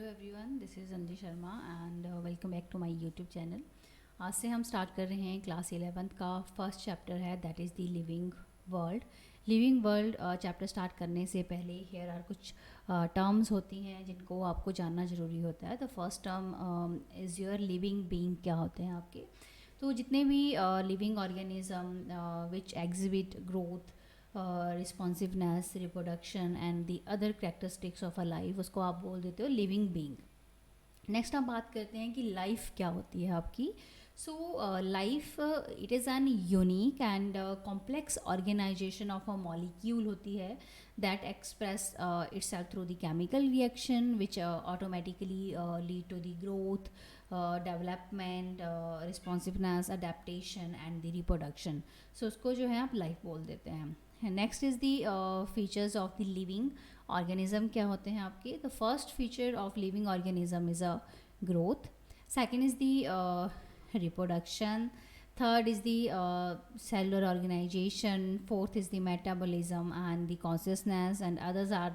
Hello everyone, this is Anjali Sharma and welcome back to my YouTube channel. आज से हम start कर रहे हैं क्लास 11th का फर्स्ट चैप्टर है, that is the living world. Living world chapter start करने से पहले हियर आर कुछ टर्म्स होती हैं जिनको आपको जानना ज़रूरी होता है। The first term is your living being. क्या होते हैं आपके? तो जितने भी living organism which exhibit growth, responsiveness, reproduction and the other characteristics of a life, उसको आप बोल देते हो लिविंग बीइंग। नेक्स्ट हम बात करते हैं कि लाइफ क्या होती है आपकी। So life it is an unique and complex organisation of a molecule होती है that express itself through the chemical reaction which automatically lead to the growth, development, responsiveness, adaptation and the reproduction. So उसको जो है आप life बोल देते हैं। Next is the features of the living organism. क्या होते हैं आपके? The first feature of living organism is a growth, second is the reproduction, third is the cellular organization, fourth is the metabolism and the consciousness, and others are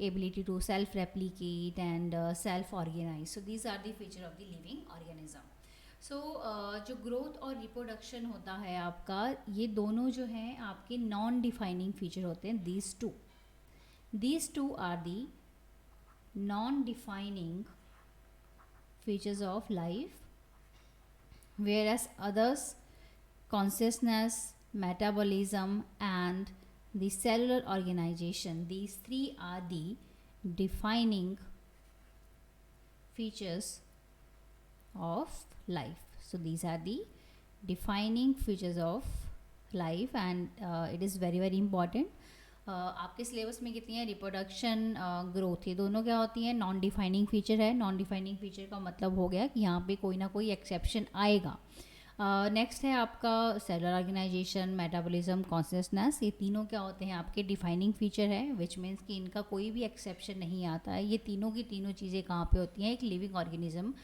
ability to self replicate and self organize. So these are the feature of the living organism. सो जो growth और reproduction होता है आपका, ये दोनों जो हैं आपके नॉन डिफाइनिंग फीचर होते हैं। these two are the non defining features of life, whereas others, consciousness, metabolism and the cellular organization, these three are the defining features of life. So these are the defining features of life and it is very very important. आपके syllabus में कितनी है? Reproduction, growth, ये दोनों क्या होती हैं? Non defining feature है। नॉन डिफाइनिंग फीचर का मतलब हो गया कि यहाँ पे कोई ना कोई एक्सेप्शन आएगा। नेक्स्ट है आपका सेलुलर ऑर्गेनाइजेशन, मेटाबॉलिज्म, कॉन्शियसनेस। ये तीनों क्या होते हैं? आपके डिफाइनिंग फीचर है, विच मीन्स कि इनका कोई भी एक्सेप्शन नहीं आता है। ये तीनों की तीनों चीज़ें कहाँ पे होती हैं? एक लिविंग ऑर्गेनिज्म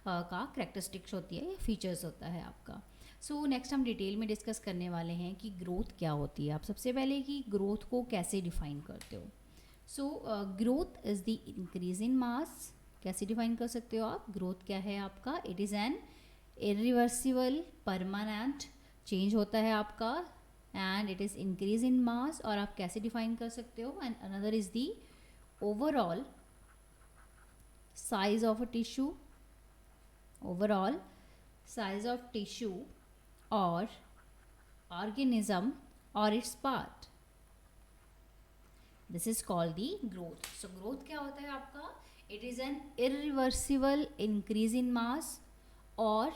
का करेक्टरिस्टिक्स होती है, फीचर्स होता है आपका। सो नेक्स्ट हम डिटेल में डिस्कस करने वाले हैं कि ग्रोथ क्या होती है। आप सबसे पहले कि ग्रोथ को कैसे डिफाइन करते हो। So growth is the increase in mass. कैसे डिफाइन कर सकते हो आप? ग्रोथ क्या है आपका? It is an irreversible permanent change होता है आपका and it is increase in mass. और आप कैसे डिफाइन कर सकते हो? And another is the overall size of a tissue, overall size of tissue or organism or its part. This is called the growth. So growth क्या होता है आपका? It is an irreversible increase in mass or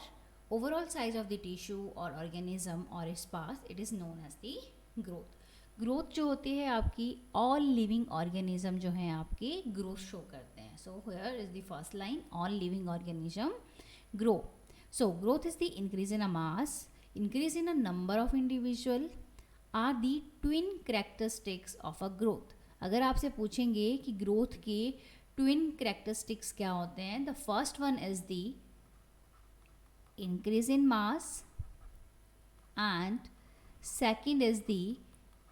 overall size of the tissue or organism or its parts. It is known as the growth. Growth जो होती है आपकी, all living organism जो हैं आपके ग्रोथ शो करते हैं। So here is the first line, all living organism grow. So growth is the increase in a mass, increase in a number of individual are the twin characteristics of a growth. अगर आपसे पूछेंगे कि growth के twin characteristics क्या होते हैं, the first one is the increase in mass and second is the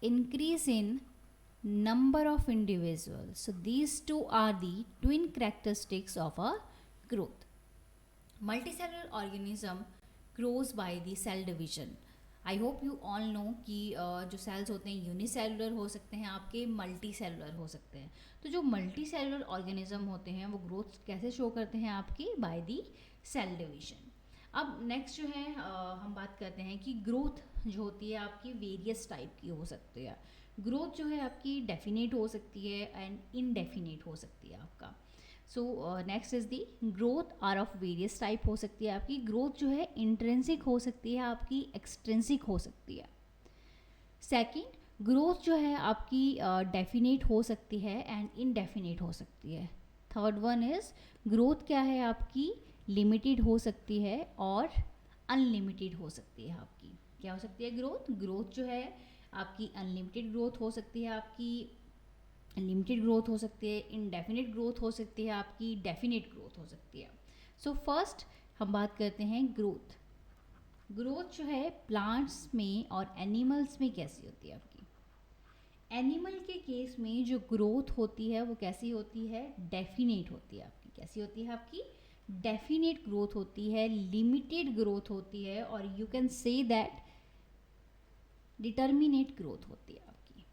increase in number of individuals. So these two are the twin characteristics of a growth. Multicellular organism grows by the cell division. I hope you all know कि जो sales होते हैं unicellular हो सकते हैं, आपके multi cellular हो सकते हैं। तो जो मल्टी सेलुलर ऑर्गेनिज्म होते हैं वो ग्रोथ कैसे शो करते हैं आपकी? By the cell division. अब नेक्स्ट जो है हम बात करते हैं कि ग्रोथ जो होती है आपकी वेरियस टाइप की हो सकती है। ग्रोथ जो है आपकी डेफिनेट हो सकती है एंड इनडेफिनेट हो सकती है आपका। So next is the growth are of various type हो सकती है आपकी। ग्रोथ जो है इंट्रेंसिक हो सकती है आपकी, एक्सट्रेंसिक हो सकती है। सेकंड, ग्रोथ जो है आपकी डेफिनेट हो सकती है एंड इनडेफिनेट हो सकती है। थर्ड वन इज ग्रोथ क्या है आपकी? लिमिटेड हो सकती है और अनलिमिटेड हो सकती है आपकी। क्या हो सकती है ग्रोथ? ग्रोथ जो है आपकी अनलिमिटेड ग्रोथ हो सकती है आपकी, लिमिटेड ग्रोथ हो सकती है, इनडेफिनेट ग्रोथ हो सकती है आपकी, डेफिनेट ग्रोथ हो सकती है। सो फर्स्ट हम बात करते हैं ग्रोथ। ग्रोथ जो है प्लांट्स में और एनिमल्स में कैसी होती है आपकी? एनिमल के केस में जो ग्रोथ होती है वो कैसी होती है? डेफिनेट होती है आपकी। कैसी होती है आपकी? डेफिनेट ग्रोथ होती है, लिमिटेड ग्रोथ होती है, और you can say that determinate growth होती है आपकी।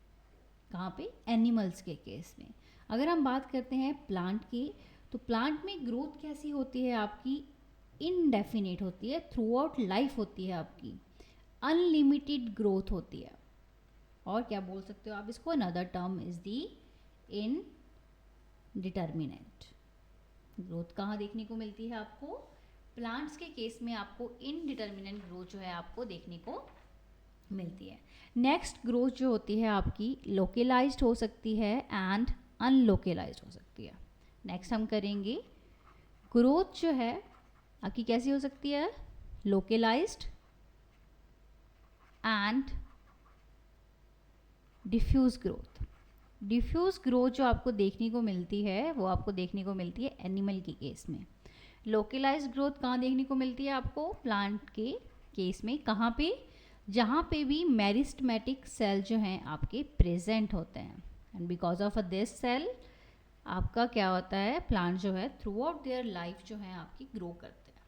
कहाँ पे? एनिमल्स के केस में। अगर हम बात करते हैं प्लांट की, तो प्लांट में ग्रोथ कैसी होती है आपकी? इनडेफिनेट होती है, थ्रू आउट लाइफ होती है आपकी, अनलिमिटेड ग्रोथ होती है। और क्या बोल सकते हो आप इसको? Another term is the indeterminate. Growth कहाँ देखने को मिलती है आपको? प्लांट्स के केस में आपको इनडिटर्मिनेट ग्रोथ जो है आपको देखने को मिलती है। नेक्स्ट ग्रोथ जो होती है आपकी लोकलाइज्ड हो सकती है एंड अनलोकलाइज्ड हो सकती है। नेक्स्ट हम करेंगे ग्रोथ जो है आपकी कैसी हो सकती है? Localised and diffuse growth. Diffuse growth जो आपको देखने को मिलती है वो आपको देखने को मिलती है एनिमल के केस में। लोकलाइज्ड ग्रोथ कहाँ देखने को मिलती है आपको? प्लांट के केस में। कहाँ पे? जहाँ पे भी मेरिस्टेमेटिक सेल जो हैं आपके प्रेजेंट होते हैं, and because of this cell आपका क्या होता है? प्लांट जो है थ्रू आउट देयर लाइफ जो है आपकी ग्रो करते हैं।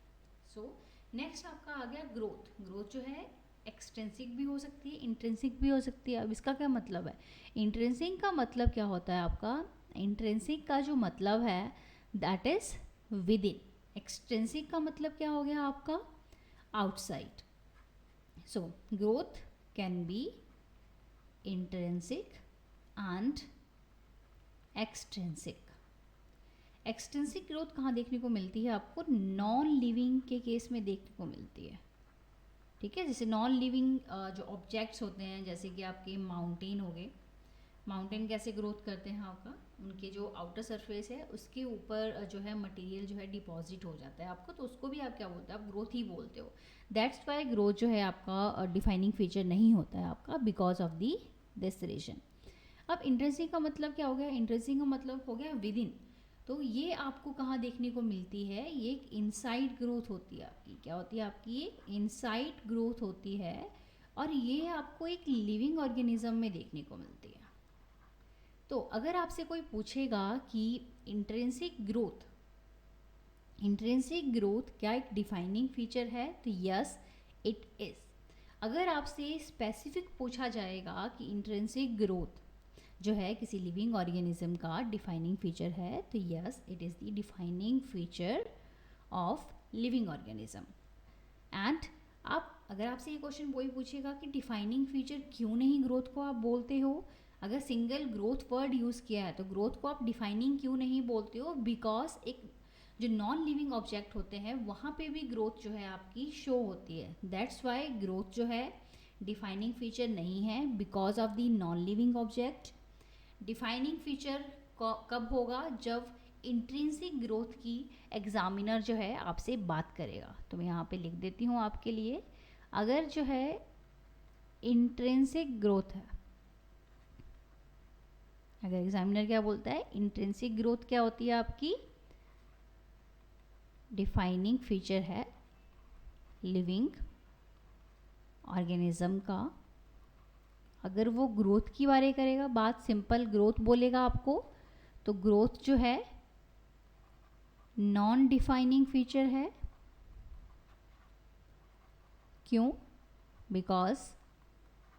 सो नेक्स्ट आपका आ गया ग्रोथ। ग्रोथ जो है एक्सटेंसिक भी हो सकती है, इंट्रेंसिक भी हो सकती है। अब इसका क्या मतलब है? इंट्रेंसिक का मतलब क्या होता है आपका? इंट्रेंसिक का जो मतलब है that is with in. Extrinsic का मतलब क्या हो गया आपका? Outside. So growth can be intrinsic and extrinsic. Extrinsic growth कहाँ देखने को मिलती है आपको? नॉन लिविंग के केस में देखने को मिलती है। ठीक है, जैसे नॉन लिविंग जो ऑब्जेक्ट्स होते हैं, जैसे कि आपके माउंटेन हो गए। माउंटेन कैसे ग्रोथ करते हैं आपका? उनके जो आउटर सरफेस है उसके ऊपर जो है मटेरियल जो है डिपॉजिट हो जाता है आपको, तो उसको भी आप क्या बोलते हो? आप ग्रोथ ही बोलते हो। दैट्स वाई ग्रोथ जो है आपका डिफाइनिंग फीचर नहीं होता है आपका, because of the this reason. अब इंट्रेंसिक का मतलब क्या हो गया? इंट्रेंसिक का मतलब हो गया विद इन। तो ये आपको कहाँ देखने को मिलती है? ये एक इनसाइड ग्रोथ होती है आपकी। क्या होती है आपकी? एक इनसाइड ग्रोथ होती है, और ये आपको एक लिविंग ऑर्गेनिज्म में देखने को मिलती है। तो अगर आपसे कोई पूछेगा कि इंट्रिंसिक ग्रोथ क्या एक डिफाइनिंग फीचर है, तो यस इट इज़। अगर आपसे स्पेसिफिक पूछा जाएगा कि इंट्रिंसिक ग्रोथ जो है किसी लिविंग ऑर्गेनिज्म का डिफाइनिंग फीचर है, तो yes it is the defining feature of living organism. And आप अगर आपसे ये क्वेश्चन वही पूछेगा कि डिफाइनिंग फीचर क्यों नहीं ग्रोथ को आप बोलते हो, अगर सिंगल ग्रोथ वर्ड यूज़ किया है तो ग्रोथ को आप डिफाइनिंग क्यों नहीं बोलते हो? बिकॉज एक जो नॉन लिविंग ऑब्जेक्ट होते हैं वहाँ पे भी ग्रोथ जो है आपकी शो होती है। दैट्स वाई ग्रोथ जो है डिफाइनिंग फीचर नहीं है, because of the non living object. Defining feature कब होगा? जब इंट्रिंसिक ग्रोथ की एग्जामिनर जो है आपसे बात करेगा। तो मैं यहाँ पे लिख देती हूँ आपके लिए, अगर जो है इंट्रिंसिक ग्रोथ है, अगर एग्जामिनर क्या बोलता है? इंट्रिंसिक ग्रोथ क्या होती है आपकी? डिफाइनिंग फीचर है लिविंग ऑर्गेनिज्म का। अगर वो ग्रोथ की बारे करेगा बात, सिंपल ग्रोथ बोलेगा आपको, तो ग्रोथ जो है नॉन डिफाइनिंग फीचर है। क्यों? बिकॉज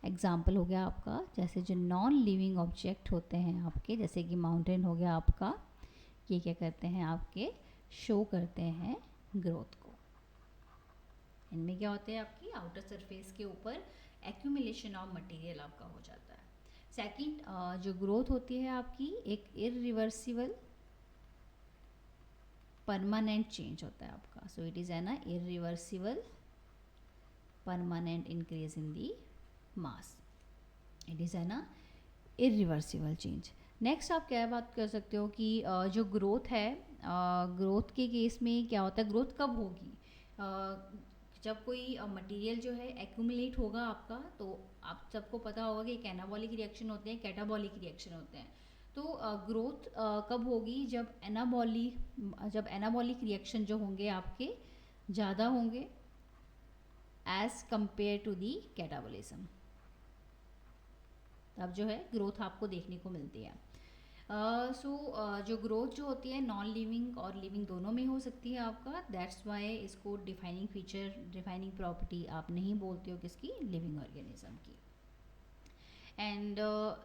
एग्जाम्पल हो गया आपका, जैसे जो नॉन लिविंग ऑब्जेक्ट होते हैं आपके, जैसे कि माउंटेन हो गया आपका, ये क्या करते हैं आपके? शो करते हैं ग्रोथ को। इनमें क्या होते हैं आपकी आउटर सरफेस के ऊपर एक्यूमुलेशन ऑफ मटेरियल आपका हो जाता है। सेकंड जो ग्रोथ होती है आपकी एक इरिवर्सिबल परमानेंट चेंज होता है आपका। So it is an irreversible permanent increase in the mass. It is an irreversible change. Next आप क्या बात कर सकते हो कि जो ग्रोथ है, ग्रोथ के केस में क्या होता है? ग्रोथ कब होगी? जब कोई मटेरियल जो है एक्यूमुलेट होगा आपका, तो आप सबको पता होगा कि एक एनाबॉलिक रिएक्शन होते हैं, कैटाबॉलिक रिएक्शन होते हैं। तो ग्रोथ कब होगी? जब एनाबॉलिक रिएक्शन जो होंगे आपके ज़्यादा होंगे as compare to the catabolism, तब जो है ग्रोथ आपको देखने को मिलती है। जो ग्रोथ जो होती है नॉन लिविंग और लिविंग दोनों में हो सकती है आपका, दैट्स वाई इसको डिफाइनिंग फीचर, डिफाइनिंग प्रॉपर्टी आप नहीं बोलते हो किसकी, लिविंग ऑर्गेनिज्म की। And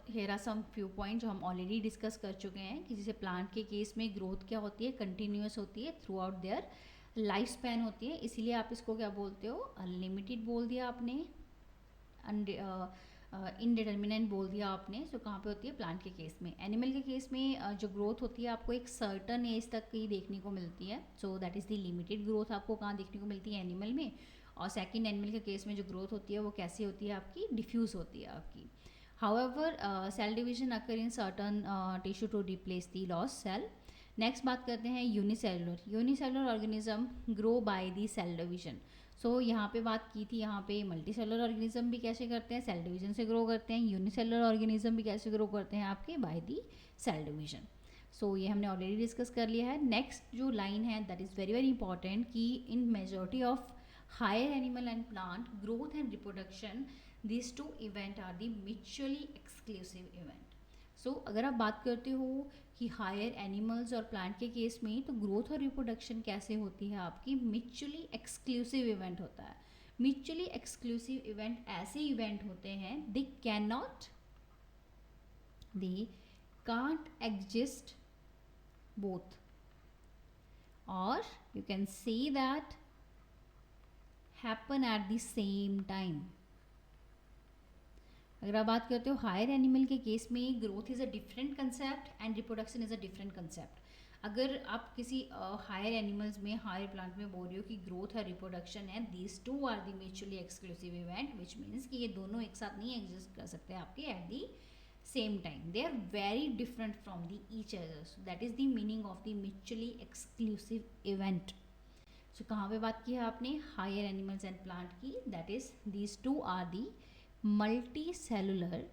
here are some few point जो हम ऑलरेडी डिस्कस कर चुके हैं कि जैसे प्लांट के केस में ग्रोथ क्या होती है, कंटिन्यूस होती है, through out their life span होती है, इसीलिए आप इसको क्या बोलते हो, अनलिमिटेड बोल दिया आपने, इनडिटर्मिनेंट बोल दिया आपने। सो कहाँ पे होती है, प्लांट के केस में। एनिमल के केस में जो ग्रोथ होती है आपको एक सर्टन एज तक ही देखने को मिलती है, सो that is the limited growth आपको कहाँ देखने को मिलती है, एनिमल में। और सेकंड एनिमल के केस में जो ग्रोथ होती है वो कैसी होती है आपकी, डिफ्यूज़ होती है आपकी। However cell division occur in certain tissue to replace the loss cell. Next बात करते हैं unicellular. Unicellular organism grow by the cell division. So यहाँ पे बात की थी, यहाँ पे मल्टी सेलुलर ऑर्गेनिज्म भी कैसे करते हैं, सेल डिवीजन से ग्रो करते हैं। यूनिसेलुलर ऑर्गेनिज्म भी कैसे ग्रो करते हैं आपके, बाय दी सेल डिवीजन। सो ये हमने ऑलरेडी डिस्कस कर लिया है। नेक्स्ट जो लाइन है that is very very important कि in majority of higher animal and plant growth and reproduction, these two event are the mutually exclusive event. So अगर आप बात करते हो कि हायर एनिमल्स और प्लांट के केस में तो ग्रोथ और रिप्रोडक्शन कैसे होती है आपकी, म्यूचुअली एक्सक्लूसिव इवेंट होता है। म्यूचुअली एक्सक्लूसिव इवेंट ऐसे इवेंट होते हैं दे कांट एग्जिस्ट बोथ, और you can say that happen at the same time. अगर आप बात करते हो हायर एनिमल के केस में growth is a different concept and reproduction is a different concept. अगर आप किसी हायर एनिमल्स में, हायर प्लांट में बोल रहे हो कि ग्रोथ है, रिप्रोडक्शन है, these two are the mutually exclusive event, which means कि ये दोनों एक साथ नहीं एग्जिस्ट कर सकते आपके at the same time, they are very different from the each others. That is the meaning of the mutually exclusive event. So कहाँ पे बात की है आपने, हायर एनिमल्स एंड प्लांट की, that is these two are the multicellular सेलुलर,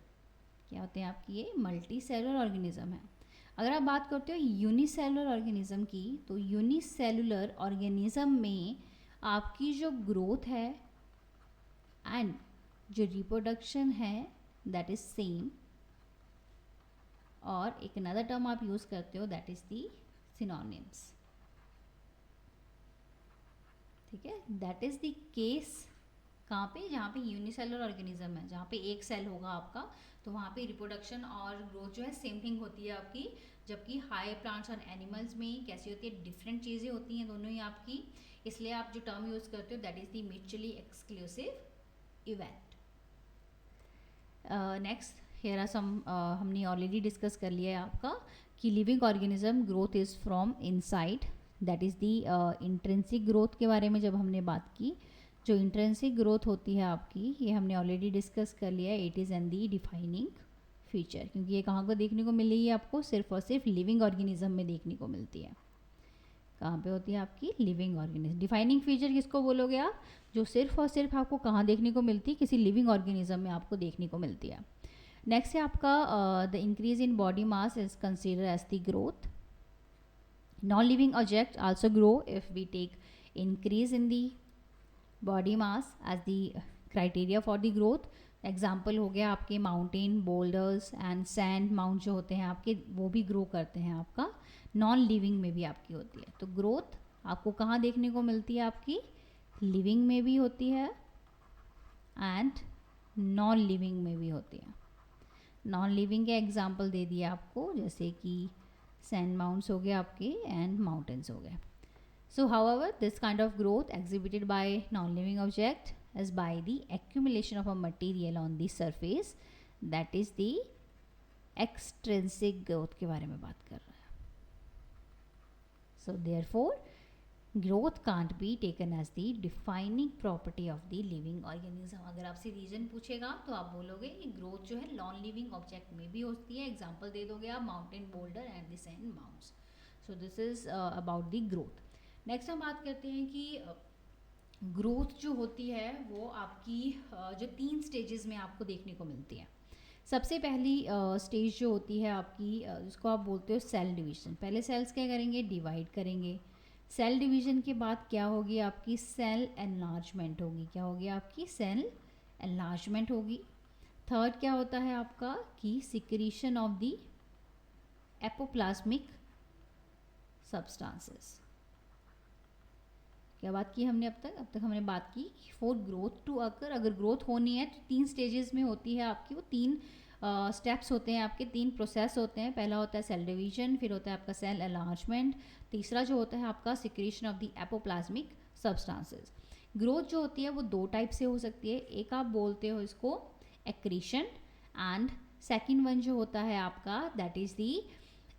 क्या होते हैं आपकी, ये मल्टी सेलुलर ऑर्गेनिज्म है। अगर आप बात करते हो यूनिसेलुलर ऑर्गेनिज्म की, तो यूनिसेलुलर ऑर्गेनिज्म में आपकी जो ग्रोथ है एंड जो रिप्रोडक्शन है दैट इज सेम, और एक अनदर टर्म आप यूज करते हो दैट इज दी सिनोनिम्स। ठीक है, दैट इज द केस कहाँ पे, जहाँ पे यूनिसेलुलर ऑर्गेनिज्म है, जहाँ पे एक सेल होगा आपका, तो वहाँ पे रिप्रोडक्शन और ग्रोथ जो है सेम थिंग होती है आपकी। जबकि हाई प्लांट्स और एनिमल्स में कैसी होती है, डिफरेंट चीज़ें होती हैं दोनों ही आपकी, इसलिए आप जो टर्म यूज़ करते हो that is the mutually exclusive event. Next here are some, हमने ऑलरेडी डिस्कस कर लिया है आपका कि living organism growth is from inside, that is the intrinsic growth के बारे में जब हमने बात की। जो इंट्रिंसिक ग्रोथ होती है आपकी, ये हमने ऑलरेडी डिस्कस कर लिया है, it is N the defining feature, क्योंकि ये कहाँ को देखने को मिल रही है आपको, सिर्फ और सिर्फ लिविंग ऑर्गेनिज्म में देखने को मिलती है। कहाँ पे होती है आपकी, लिविंग ऑर्गेनिज्म। डिफाइनिंग फीचर किसको बोलोगे आप, जो सिर्फ और सिर्फ आपको कहाँ देखने को मिलती है, किसी लिविंग ऑर्गेनिज्म में आपको देखने को मिलती है। नेक्स्ट है आपका the increase in body mass is consider as the growth. Non living object also grow if we take increase in the body mass as the criteria for the growth. Example हो गया आपके mountain, boulders and sand mount जो होते हैं आपके, वो भी grow करते हैं आपका, नॉन लिविंग में भी आपकी होती है। तो ग्रोथ आपको कहाँ देखने को मिलती है आपकी, लिविंग में भी होती है एंड नॉन लिविंग में भी होती है। नॉन लिविंग के एग्जाम्पल दे दिए आपको, जैसे कि सैंड माउंट्स हो गए आपके एंड माउंटेन्स हो गए। So however, this kind of growth exhibited by non-living object is by the accumulation of a material on the surface, that is the extrinsic growth के बारे में बात कर रहे हैं। So therefore, growth can't be taken as the defining property of the living organism। अगर आपसे reason पूछेगा तो आप बोलोगे कि ग्रोथ जो है नॉन लिविंग ऑब्जेक्ट में भी होती है। एग्जाम्पल दे दोगे आप, mountain, boulder and the sand mounts. So this is about the growth. Next हम बात करते हैं कि ग्रोथ जो होती है वो आपकी जो 3 स्टेजेस में आपको देखने को मिलती है। सबसे पहली स्टेज जो होती है आपकी, जिसको आप बोलते हो सेल डिवीजन। पहले सेल्स क्या करेंगे, डिवाइड करेंगे। सेल डिवीजन के बाद क्या होगी आपकी, सेल एनलार्जमेंट होगी। क्या होगी आपकी, सेल एनलार्जमेंट होगी। थर्ड क्या होता है आपका कि सिक्रीशन ऑफ दी एपोप्लाज्मिक सब्सटेंसेस। क्या बात की हमने अब तक हमने बात की फॉर ग्रोथ टू अकर, अगर ग्रोथ होनी है तो 3 स्टेजेस में होती है आपकी, वो 3 स्टेप्स होते हैं आपके, 3 प्रोसेस होते हैं। पहला होता है सेल डिवीजन, फिर होता है आपका सेल एलार्जमेंट, तीसरा जो होता है आपका secretion of the apoplasmic substances. Growth जो होती है वो 2 टाइप से हो सकती है, एक आप बोलते हो इसको एक्रीशन एंड सेकेंड वन जो होता है आपका दैट इज़ द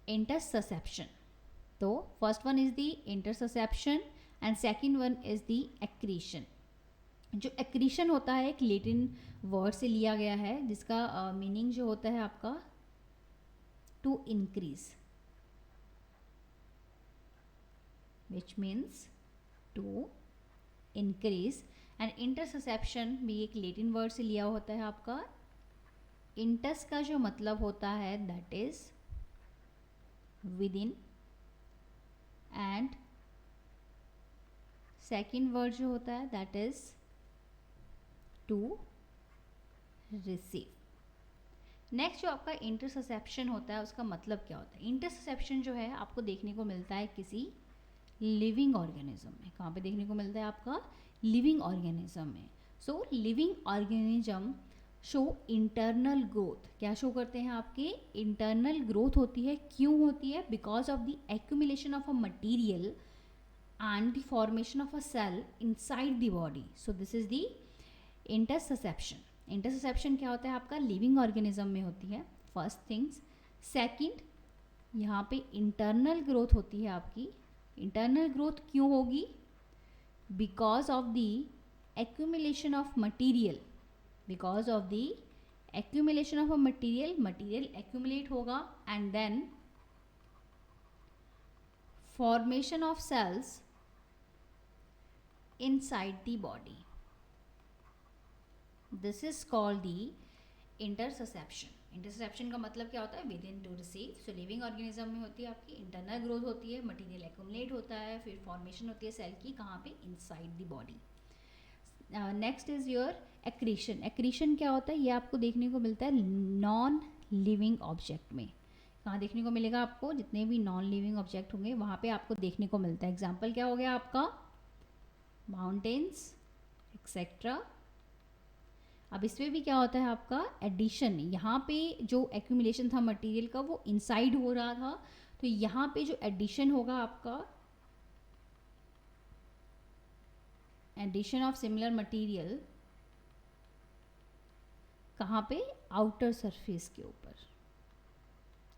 इंटरससेप्शन। तो first one is the intussusception and second one is the accretion. जो एक्रीशन होता है एक लैटिन वर्ड से लिया गया है जिसका मीनिंग जो होता है आपका to increase, which means to increase. And intussusception भी एक लैटिन वर्ड से लिया होता है आपका। इंटस का जो मतलब होता है that is within, and second word जो होता है that is to receive. Next जो आपका इंटरससेप्शन होता है उसका मतलब क्या होता है? इंटरससेप्शन जो है आपको देखने को मिलता है किसी लिविंग ऑर्गेनिज्म में। कहाँ पे देखने को मिलता है आपका? लिविंग ऑर्गेनिज्म में। So living organism show internal growth. क्या शो करते हैं आपके? इंटरनल ग्रोथ होती है। क्यों होती है? Because of the accumulation of a material and the formation of a cell inside the body. So this is the intersusception. इंटरससेप्शन क्या होता है आपका? लिविंग ऑर्गेनिज्म में होती है, फर्स्ट थिंग्स। सेकंड, यहाँ पे इंटरनल ग्रोथ होती है आपकी। इंटरनल ग्रोथ क्यों होगी? Because of the accumulation of material. Because of the accumulation of a material accumulate होगा and then formation of cells inside the body. This is called the intersusception. Intussusception का मतलब क्या होता है? Within to receive. So living organism में होती है आपकी इंटरनल ग्रोथ होती है, मटीरियल एक्यूमुलेट होता है, फिर फॉर्मेशन होती है सेल की, कहाँ पे? Inside the body. Next is your accretion. Accretion क्या होता है? ये आपको देखने को मिलता है नॉन लिविंग ऑब्जेक्ट में। कहाँ देखने को मिलेगा आपको? जितने भी नॉन लिविंग ऑब्जेक्ट होंगे वहाँ पे आपको देखने को मिलता है। एग्जाम्पल क्या हो गया आपका? Mountains etcetera. अब इसमें भी क्या होता है आपका? एडिशन। यहाँ पे जो एक्यूमुलेशन था मटेरियल का वो इनसाइड हो रहा था, तो यहाँ पे जो एडिशन होगा आपका, एडिशन ऑफ सिमिलर मटेरियल, कहाँ पे? आउटर सरफेस के ऊपर।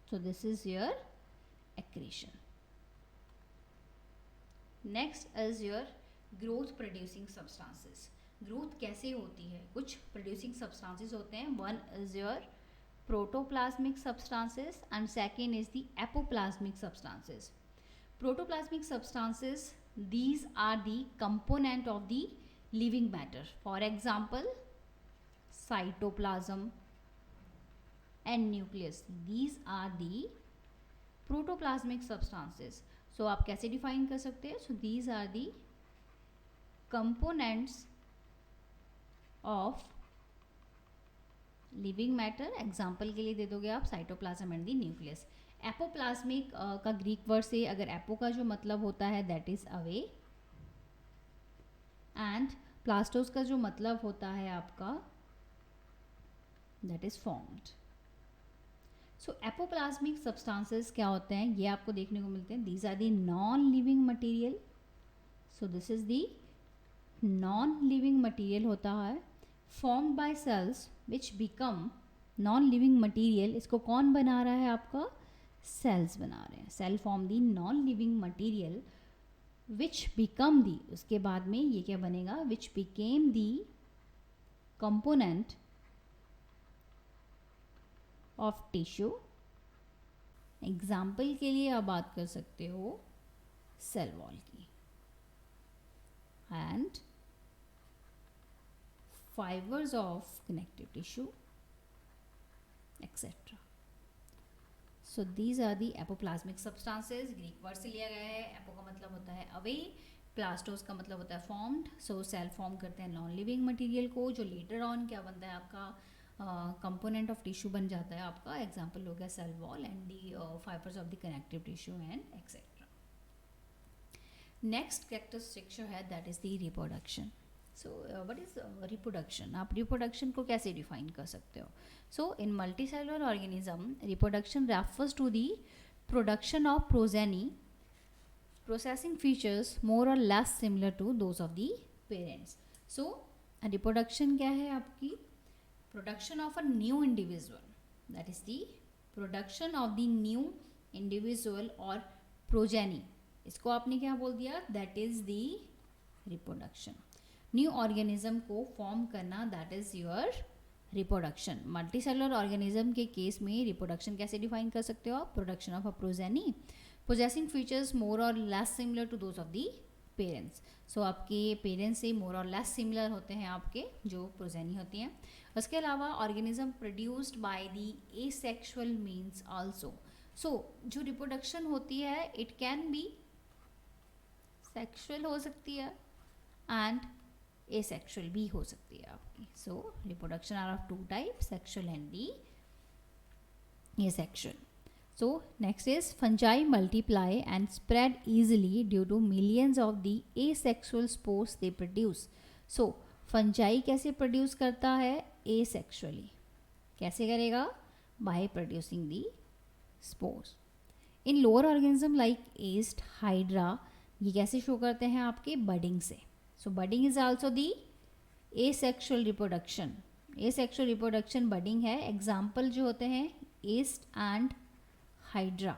So this is your accretion. Next is your growth producing substances. Growth कैसे होती है? कुछ प्रोड्यूसिंग सब्सटेंसेस होते हैं। One is your protoplasmic substances and second is the apoplasmic substances. Protoplasmic substances, these are the component of the living matter. For example, cytoplasm and nucleus. These are the protoplasmic substances. So आप कैसे define कर सकते हैं? So these are the components of living matter. Example के लिए दे दोगे आप cytoplasm and the nucleus. एपोप्लाज्मिक का ग्रीक वर्ड से अगर एपो का जो मतलब होता है दैट इज अवे, एंड प्लास्टोस का जो मतलब होता है आपका that is formed. So apoplasmic substances क्या होते हैं? ये आपको देखने को मिलते हैं। These are the non living material. So this is the non living material होता है formed by cells which become non living material. इसको कौन बना रहा है आपका? सेल्स बना रहे हैं। Cell form the non living material which become the, उसके बाद में ये क्या बनेगा? Which became the component of tissue. Example के लिए आप बात कर सकते हो सेल वॉल की, and fibers of connective tissue etc. So these are the apoplasmic substances. Greek word से लिया गया है। एपो का मतलब होता है अवे, प्लास्टोस का मतलब होता है फॉर्म्ड। सो सेल फॉर्म करते हैं नॉन लिविंग मटेरियल को, जो लेटर ऑन क्या बनता है आपका कंपोनेंट ऑफ टिश्यू बन जाता है आपका. एग्जाम्पल हो गया cell wall and the fibres of the connective tissue and etcetera. Next characteristic जो है that is the reproduction. So what is reproduction? आप रिप्रोडक्शन को कैसे डिफाइन कर सकते हो? So in multicellular organism reproduction refers to the production of progeny processing features more or less similar to those of the parents. So reproduction क्या है आपकी? Production of a new individual, that is the production of the new individual or progeny. इसको आपने क्या बोल दिया? That is the reproduction. New organism को form करना, that is your reproduction. Multicellular organism के केस में reproduction कैसे define कर सकते हो आप? Production of a progeny possessing features more or less similar to those of the parents. So आपके पेरेंट्स से more or less similar होते हैं आपके जो प्रोजेनी होती हैं. उसके अलावा organism produced by the asexual means also. So जो रिप्रोडक्शन होती है इट कैन बी सेक्सुअल हो सकती है एंड एसेक्सुअल भी हो सकती है आपकी. So reproduction are of two type, sexual and the asexual. So next is fungi multiply and spread easily due to millions of the asexual spores they produce. So fungi कैसे produce करता है? Asexually. कैसे करेगा? By producing the spores. In lower organism like yeast, hydra, ये कैसे show करते हैं आपके? Budding से. So budding is also the asexual reproduction. Asexual reproduction budding है. Example जो होते हैं yeast and hydra.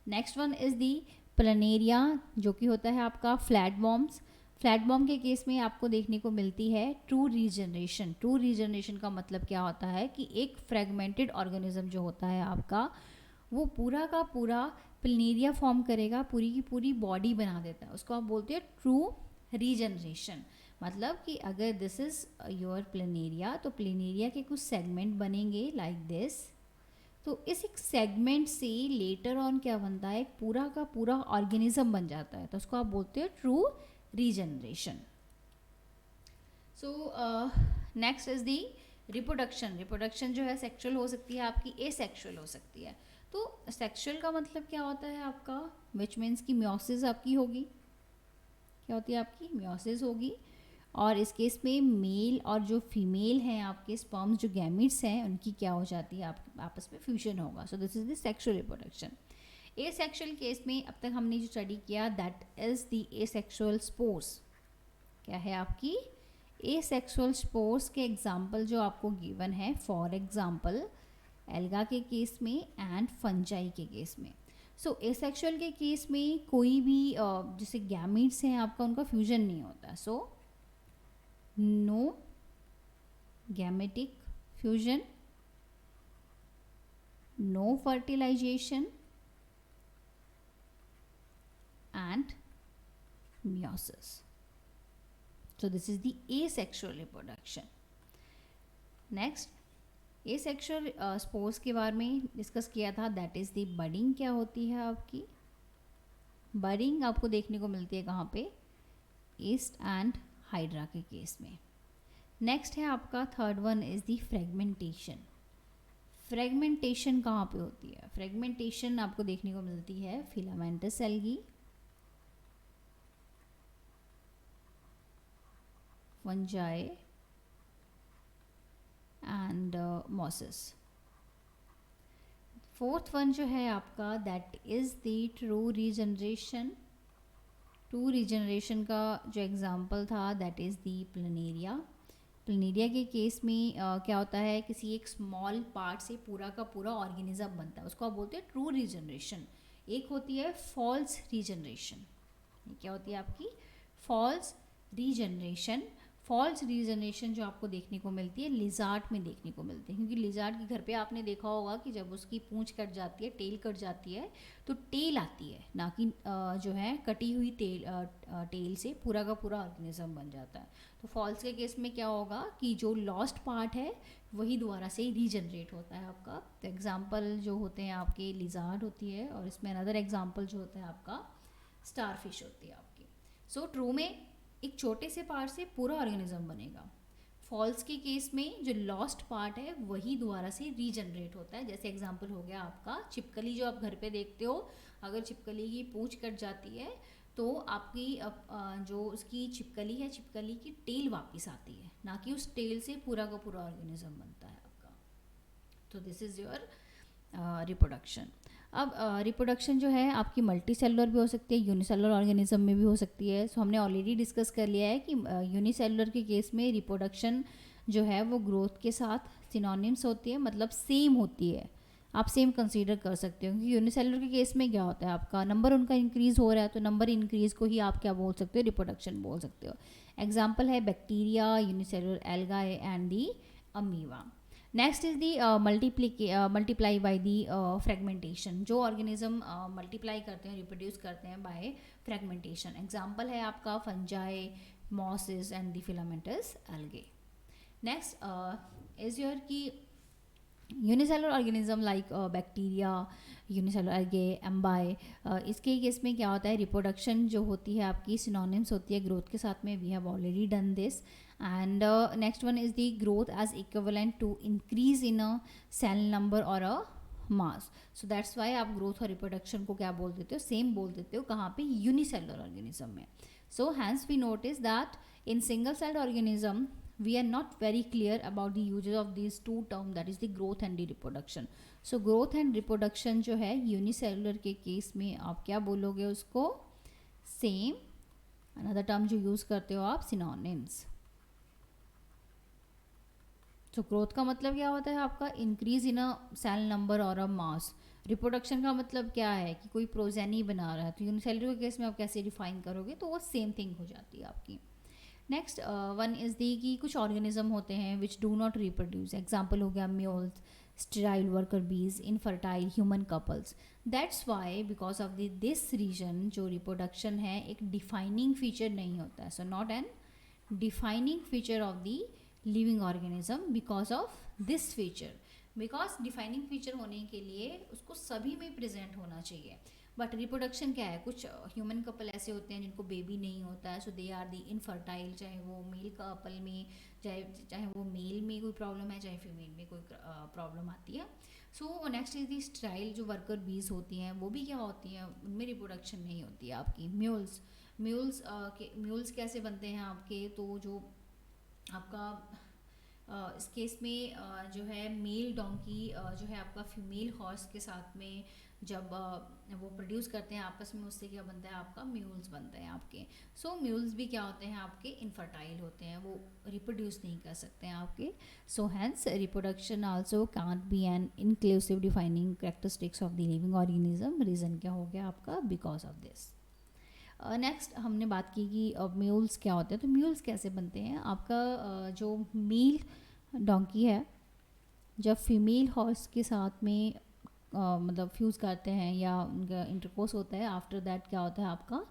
Next one is the Planaria जो कि होता है आपका फ्लैट बॉम्ब्स. फ्लैट बॉम्ब के केस में आपको देखने को मिलती है ट्रू रीजनरेशन. ट्रू रीजनरेशन का मतलब क्या होता है कि एक फ्रेगमेंटेड ऑर्गेनिज्म जो होता है आपका वो पूरा का पूरा प्लानेरिया फॉर्म करेगा, पूरी की पूरी बॉडी बना देता है. उसको आप बोलते हैं ट्रू रीजनरेशन. मतलब कि अगर दिस इज़ योर प्लानेरिया तो प्लानेरिया के कुछ सेगमेंट बनेंगे लाइक दिस. तो इस एक सेगमेंट से लेटर ऑन क्या बनता है? एक पूरा का पूरा ऑर्गेनिज्म बन जाता है. तो उसको आप बोलते हो true regeneration. So next is the reproduction. Reproduction जो है सेक्सुअल हो सकती है आपकी, एसेक्सुअल हो सकती है. तो सेक्सुअल का मतलब क्या होता है आपका? विच मीन्स की म्योसिस आपकी होगी. क्या होती है आपकी? म्योसिस होगी. और इस केस में मेल और जो फीमेल हैं आपके स्पर्म्स जो गैमीट्स हैं उनकी क्या हो जाती है? आप आपस में फ्यूजन होगा. सो this is the sexual reproduction. Asexual case में अब तक हमने जो स्टडी किया that is the asexual spores. क्या है आपकी? एसेक्सुअल स्पोर्स के एग्जाम्पल जो आपको गिवन है, फॉर एग्जाम्पल एल्गा के केस में एंड फंजाई के केस में. सो एसेक्सुअल के केस में कोई भी जैसे गैमीट्स हैं आपका उनका फ्यूजन नहीं होता. सो no gametic fusion, no fertilization and meiosis. So this is the asexual reproduction. Next asexual spores के बारे में डिस्कस किया था. That is the budding. क्या होती है आपकी? बडिंग आपको देखने को मिलती है कहाँ पे? ईस्ट एंड हाइड्रा के केस में. नेक्स्ट है आपका third one is the fragmentation. Fragmentation कहाँ पे होती है? फ्रेगमेंटेशन आपको देखने को मिलती है filamentous algae, fungi and mosses. Fourth one जो है आपका that is the true regeneration. True regeneration का जो एग्जाम्पल था that is the Planaria. Planaria के केस में क्या होता है? किसी एक स्मॉल पार्ट से पूरा का पूरा ऑर्गेनिज्म बनता है. उसको आप बोलते हैं ट्रू रीजनरेशन. एक होती है फॉल्स रीजनरेशन. क्या होती है आपकी? False regeneration. फॉल्स रीजनरेशन जो आपको देखने को मिलती है लिजार्ड में देखने को मिलती है. क्योंकि लिजार्ड के घर पे आपने देखा होगा कि जब उसकी पूंछ कट जाती है, टेल कट जाती है तो टेल आती है, ना कि जो है कटी हुई टेल से पूरा का पूरा ऑर्गेनिज्म बन जाता है. तो फॉल्स के केस में क्या होगा कि जो लॉस्ट पार्ट है वही दोबारा से रीजनरेट होता है आपका. तो एग्जाम्पल जो होते हैं आपके लिजार्ड होती है और इसमें अनदर एग्जाम्पल जो होता है आपका स्टारफिश होती है आपकी. सो ट्रू में एक छोटे से पार्ट से पूरा ऑर्गेनिज्म बनेगा. फॉल्स के केस में जो लॉस्ट पार्ट है वही दोबारा से रीजनरेट होता है। जैसे एग्जांपल हो गया आपका छिपकली, जो आप घर पे देखते हो, अगर छिपकली की पूंछ कट जाती है तो आपकी जो उसकी छिपकली है, छिपकली की टेल वापस आती है, ना कि उस टेल से पूरा का पूरा ऑर्गेनिज्म बनता है आपका। तो दिस इज़ योर रिप्रोडक्शन। अब रिप्रोडक्शन जो है आपकी मल्टी सेलुलर भी हो सकती है, यूनिसेलुलर ऑर्गेनिज्म में भी हो सकती है। सो हमने ऑलरेडी डिस्कस कर लिया है कि यूनिसेलुलर के केस में रिप्रोडक्शन जो है वो ग्रोथ के साथ सिनोनिम्स होती है, मतलब सेम होती है, आप सेम कंसीडर कर सकते हो। क्योंकि यूनिसेलुलर के केस में क्या होता है, आपका नंबर उनका इंक्रीज हो रहा है, तो नंबर इंक्रीज को ही आप क्या बोल सकते हो, रिप्रोडक्शन बोल सकते हो। एग्जाम्पल है bacteria, unicellular algae and the amoeba. Next is the multiply by the fragmentation. जो ऑर्गेनिज्म मल्टीप्लाई करते हैं, रिप्रोड्यूस करते हैं बाय फ्रेगमेंटेशन। एग्जाम्पल है आपका fungi, mosses and the filamentous algae. Next is your की unicellular organism like bacteria, unicellular algae, amoeba. इसके case में क्या होता है, रिप्रोडक्शन जो होती है आपकी सिनोनिम्स होती है ग्रोथ के साथ में। We have already done this. And next one is the growth as equivalent to increase in a cell number और a mass. So that's why आप ग्रोथ और रिप्रोडक्शन को क्या बोल देते हो, सेम बोल देते हो, कहाँ पे, यूनिसेलुलर ऑर्गेनिज्म में। So hence we notice that in single celled organism we are not very clear about the uses of these two terms, that is the growth and the reproduction. So growth and reproduction जो है unicellular के case में आप क्या बोलोगे उसको, same. Another term जो use करते हो आप, सिनोनिम्स। तो ग्रोथ का मतलब क्या होता है आपका, increase in a cell number और अ मास। रिप्रोडक्शन का मतलब क्या है कि कोई प्रोजेनी बना रहा है। तो यूनिसेलुलर के केस में आप कैसे डिफाइन करोगे, तो वो सेम थिंग हो जाती है आपकी। नेक्स्ट वन इज़ दी कि कुछ ऑर्गेनिज्म होते हैं which do not reproduce. Example हो गया mules, sterile worker bees, infertile human couples. That's why because of this reason जो रिप्रोडक्शन है एक डिफाइनिंग फीचर नहीं होता है। So not an defining feature of the living organism because of this feature. Because defining feature होने के लिए उसको सभी में प्रेजेंट होना चाहिए। बट रिप्रोडक्शन क्या है, कुछ ह्यूमन कपल ऐसे होते हैं जिनको बेबी नहीं होता है, सो दे आर दी इनफर्टाइल। चाहे वो मेल कपल में, चाहे वो मेल में कोई प्रॉब्लम है, चाहे फीमेल में कोई प्रॉब्लम आती है। सो नेक्स्ट इज दी स्टेराइल, जो वर्कर बीज होती हैं वो भी क्या होती हैं, उनमें रिप्रोडक्शन नहीं होती है आपकी। म्यूल्स कैसे बनते हैं आपके, तो जो आपका इस केस में जो है मेल डोंकी जो है आपका फीमेल हॉर्स के साथ में जब वो प्रोड्यूस करते हैं आपस में, उससे क्या बनता है आपका, म्यूल्स बनते हैं आपके। सो म्यूल्स भी क्या होते हैं आपके, इनफर्टाइल होते हैं, वो रिप्रोड्यूस नहीं कर सकते हैं आपके। So hence reproduction also can't be an inclusive defining characteristics of the living organism. Reason क्या हो गया आपका, बिकॉज ऑफ दिस। नेक्स्ट हमने बात की कि म्यूल्स क्या होते हैं। तो म्यूल्स कैसे बनते हैं, आपका जो मेल डोंकी है जब फीमेल हॉर्स के साथ में मतलब फ्यूज़ करते हैं या उनका इंटरकोर्स होता है, आफ्टर दैट क्या होता है आपका,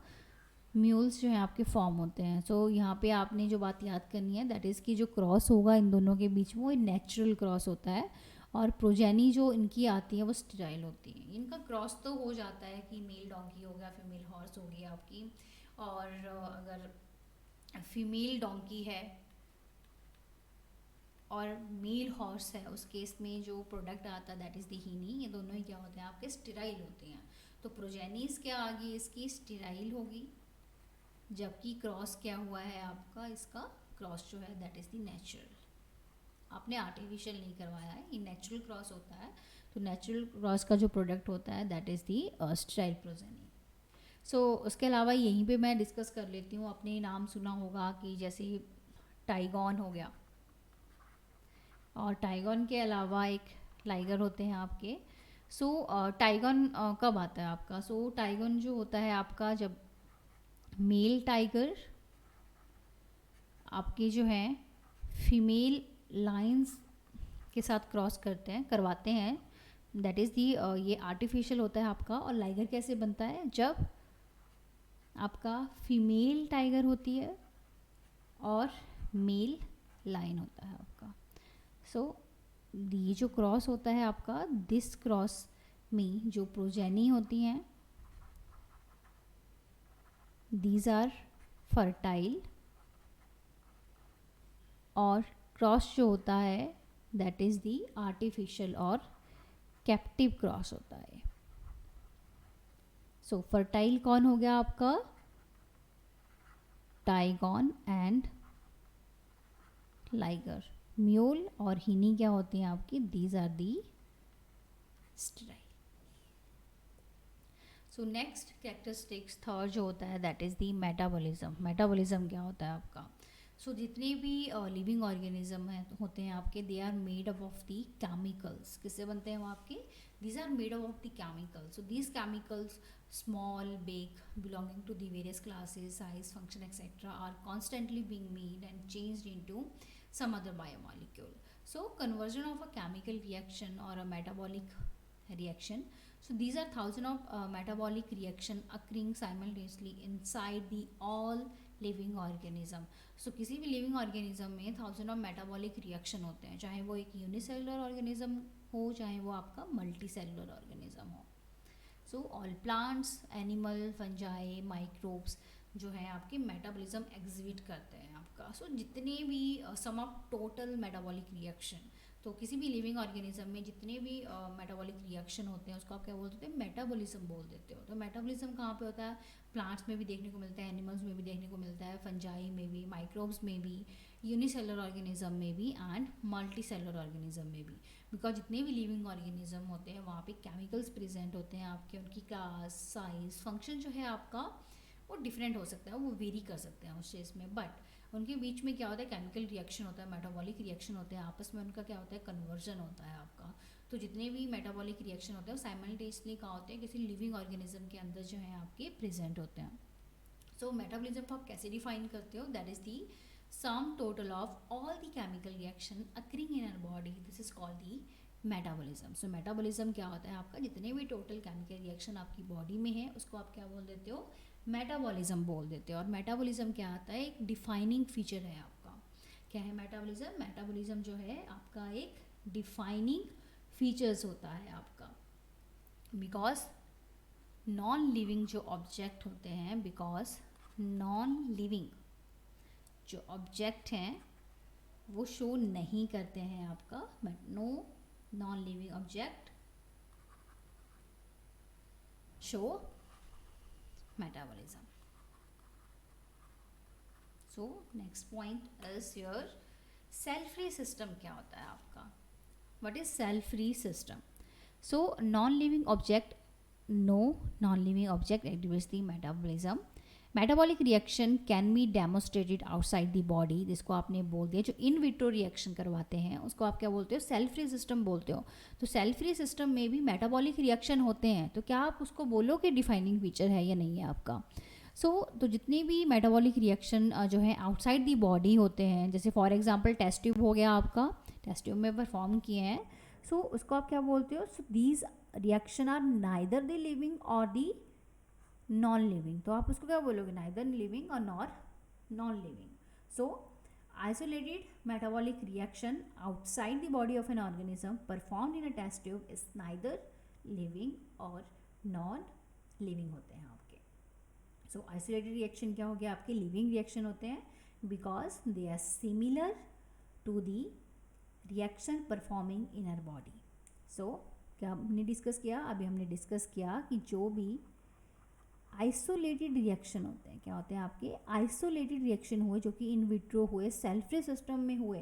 म्यूल्स जो हैं आपके फॉर्म होते हैं। सो यहाँ पे आपने जो बात याद करनी है, दैट इज़ कि जो क्रॉस होगा इन दोनों के बीच में वो नेचुरल क्रॉस होता है, और प्रोजेनी जो इनकी आती है वो स्टेराइल होती है। इनका क्रॉस तो हो जाता है कि मेल डोंकी हो गया, फीमेल हॉर्स होगी आपकी, और अगर फीमेल डोंकी है और मेल हॉर्स है, उस केस में जो प्रोडक्ट आता है दैट इज़ द हीनी। ये दोनों ही क्या होते हैं आपके, स्टेराइल होते हैं। तो प्रोजेनीस क्या आ गई इसकी, स्टेराइल होगी, जबकि क्रॉस क्या हुआ है आपका, इसका क्रॉस जो है दैट इज़ द नेचुरल। आपने आर्टिफिशियल नहीं करवाया है, ये नेचुरल क्रॉस होता है। तो नेचुरल क्रॉस का जो प्रोडक्ट होता है that is the sterile progeny. So उसके अलावा यहीं पे मैं डिस्कस कर लेती हूँ। आपने नाम सुना होगा कि जैसे टाइगॉन हो गया, और टाइगॉन के अलावा एक लाइगर होते हैं आपके। सो टाइगॉन कब आता है आपका, सो टाइगॉन जो होता है आपका जब मेल टाइगर आपके जो हैं फीमेल लाइंस के साथ क्रॉस करवाते हैं, दैट इज़ दी, ये आर्टिफिशियल होता है आपका। और लाइगर कैसे बनता है, जब आपका फीमेल टाइगर होती है और मेल लाइन होता है आपका। सो ये जो क्रॉस होता है आपका, दिस क्रॉस में जो प्रोजेनी होती हैं दीज आर फर्टाइल और क्रॉस जो होता है दैट इज़ दी आर्टिफिशियल और कैप्टिव क्रॉस होता है. सो फर्टाइल कौन हो गया आपका? Tigon and liger. म्यूल और हिनी क्या होती हैं आपकी? These are the sterile. So next characteristics third जो होता है that is the metabolism. Metabolism क्या होता है आपका? सो जितने भी लिविंग ऑर्गेनिज्म होते हैं आपके, they are made up of the chemicals. किससे बनते हैं वो आपके? These are made up of the chemicals. So these chemicals, small, big, belonging to the various classes, size, function, etc. are constantly being made and changed into some other biomolecule. So conversion of a chemical reaction or a metabolic reaction. So these are thousands of metabolic reaction occurring simultaneously inside the all living organism. So किसी भी living organism में thousand of metabolic reaction होते हैं, चाहे वो एक unicellular organism हो, चाहे वो आपका मल्टीसेलुलर organism हो. So all plants, animal, fungi, microbes जो है आपके मेटाबॉलिज्म एग्जिबिट करते हैं आपका. सो जितने भी सम ऑफ टोटल मेटाबॉलिक रिएक्शन, तो किसी भी लिविंग ऑर्गेनिज्म में जितने भी मेटाबॉलिक रिएक्शन होते हैं उसको आप क्या बोलते हैं? मेटाबॉलिज्म बोल देते हो. तो मेटाबॉलिज्म कहाँ पे होता है? प्लांट्स में भी देखने को मिलता है, एनिमल्स में भी देखने को मिलता है, फंजाई में भी, माइक्रोब्स में भी, यूनिसेलुलर ऑर्गेनिज्म में भी एंड मल्टीसेलुलर ऑर्गेनिज्म में भी. बिकॉज जितने भी लिविंग ऑर्गेनिज्म होते हैं वहाँ पे केमिकल्स प्रेजेंट होते हैं आपके. उनकी क्लास, साइज, फंक्शन जो है आपका वो डिफरेंट हो सकता है, वो वेरी कर सकते हैं उस चीज़ में. बट उनके बीच में क्या होता है? केमिकल रिएक्शन होता है, मेटाबॉलिक रिएक्शन होते हैं, आपस में उनका क्या होता है? कन्वर्जन होता है आपका. तो जितने भी मेटाबॉलिक रिएक्शन होते हैं वो साइमल्टेनियसली कहाँ होते हैं? किसी लिविंग ऑर्गेनिज्म के अंदर जो है आपके प्रेजेंट होते हैं. सो मेटाबॉलिज्म को आप कैसे डिफाइन करते हो? That is the sum total of all the chemical reaction occurring in our body. This is called the metabolism. So metabolism क्या होता है आपका? जितने भी टोटल केमिकल रिएक्शन आपकी बॉडी में है उसको आप क्या बोल देते हो? मेटाबॉलिज्म बोल देते हो. और मेटाबॉलिज्म क्या आता है? एक डिफाइनिंग फीचर है आपका. क्या है मेटाबॉलिज्म? मेटाबॉलिज्म जो है आपका एक डिफाइनिंग फीचर्स होता है आपका. बिकॉज नॉन लिविंग जो ऑब्जेक्ट होते हैं, बिकॉज नॉन लिविंग जो ऑब्जेक्ट हैं वो शो नहीं करते हैं आपका. No non living object show metabolism. So next point is your cell free system. क्या होता है आपका? What is cell free system? So non living object, no non living object activates the metabolism. Metabolic reaction can be demonstrated outside the body. जिसको आपने बोल दिया जो in vitro reaction करवाते हैं उसको आप क्या बोलते हो? सेल फ्री सिस्टम बोलते हो. तो सेल फ्री सिस्टम में भी मेटाबॉलिक रिएक्शन होते हैं. तो क्या आप उसको बोलो कि डिफाइनिंग फीचर है या नहीं है आपका? तो जितने भी मेटाबॉलिक रिएक्शन जो है आउटसाइड दी बॉडी होते हैं, जैसे फॉर एग्जांपल टेस्ट ट्यूब हो गया आपका, टेस्ट ट्यूब में परफॉर्म किए हैं, सो उसको आप क्या बोलते हो? So these reaction are neither the living और दी नॉन लिविंग. तो आप उसको क्या बोलोगे? नाइदर लिविंग और non living. So isolated metabolic reaction outside the body of an organism performed in a test tube is neither living or non living होते हैं आपके. सो आइसोलेटेड रिएक्शन क्या हो गया? आपके लिविंग रिएक्शन होते हैं because they are similar to the reaction performing in our body. So क्या हमने डिस्कस किया? अभी हमने डिस्कस किया कि जो भी आइसोलेटेड रिएक्शन होते हैं, क्या होते हैं आपके? आइसोलेटेड रिएक्शन हुए जो कि इन विट्रो हुए, सेल फ्री सिस्टम में हुए,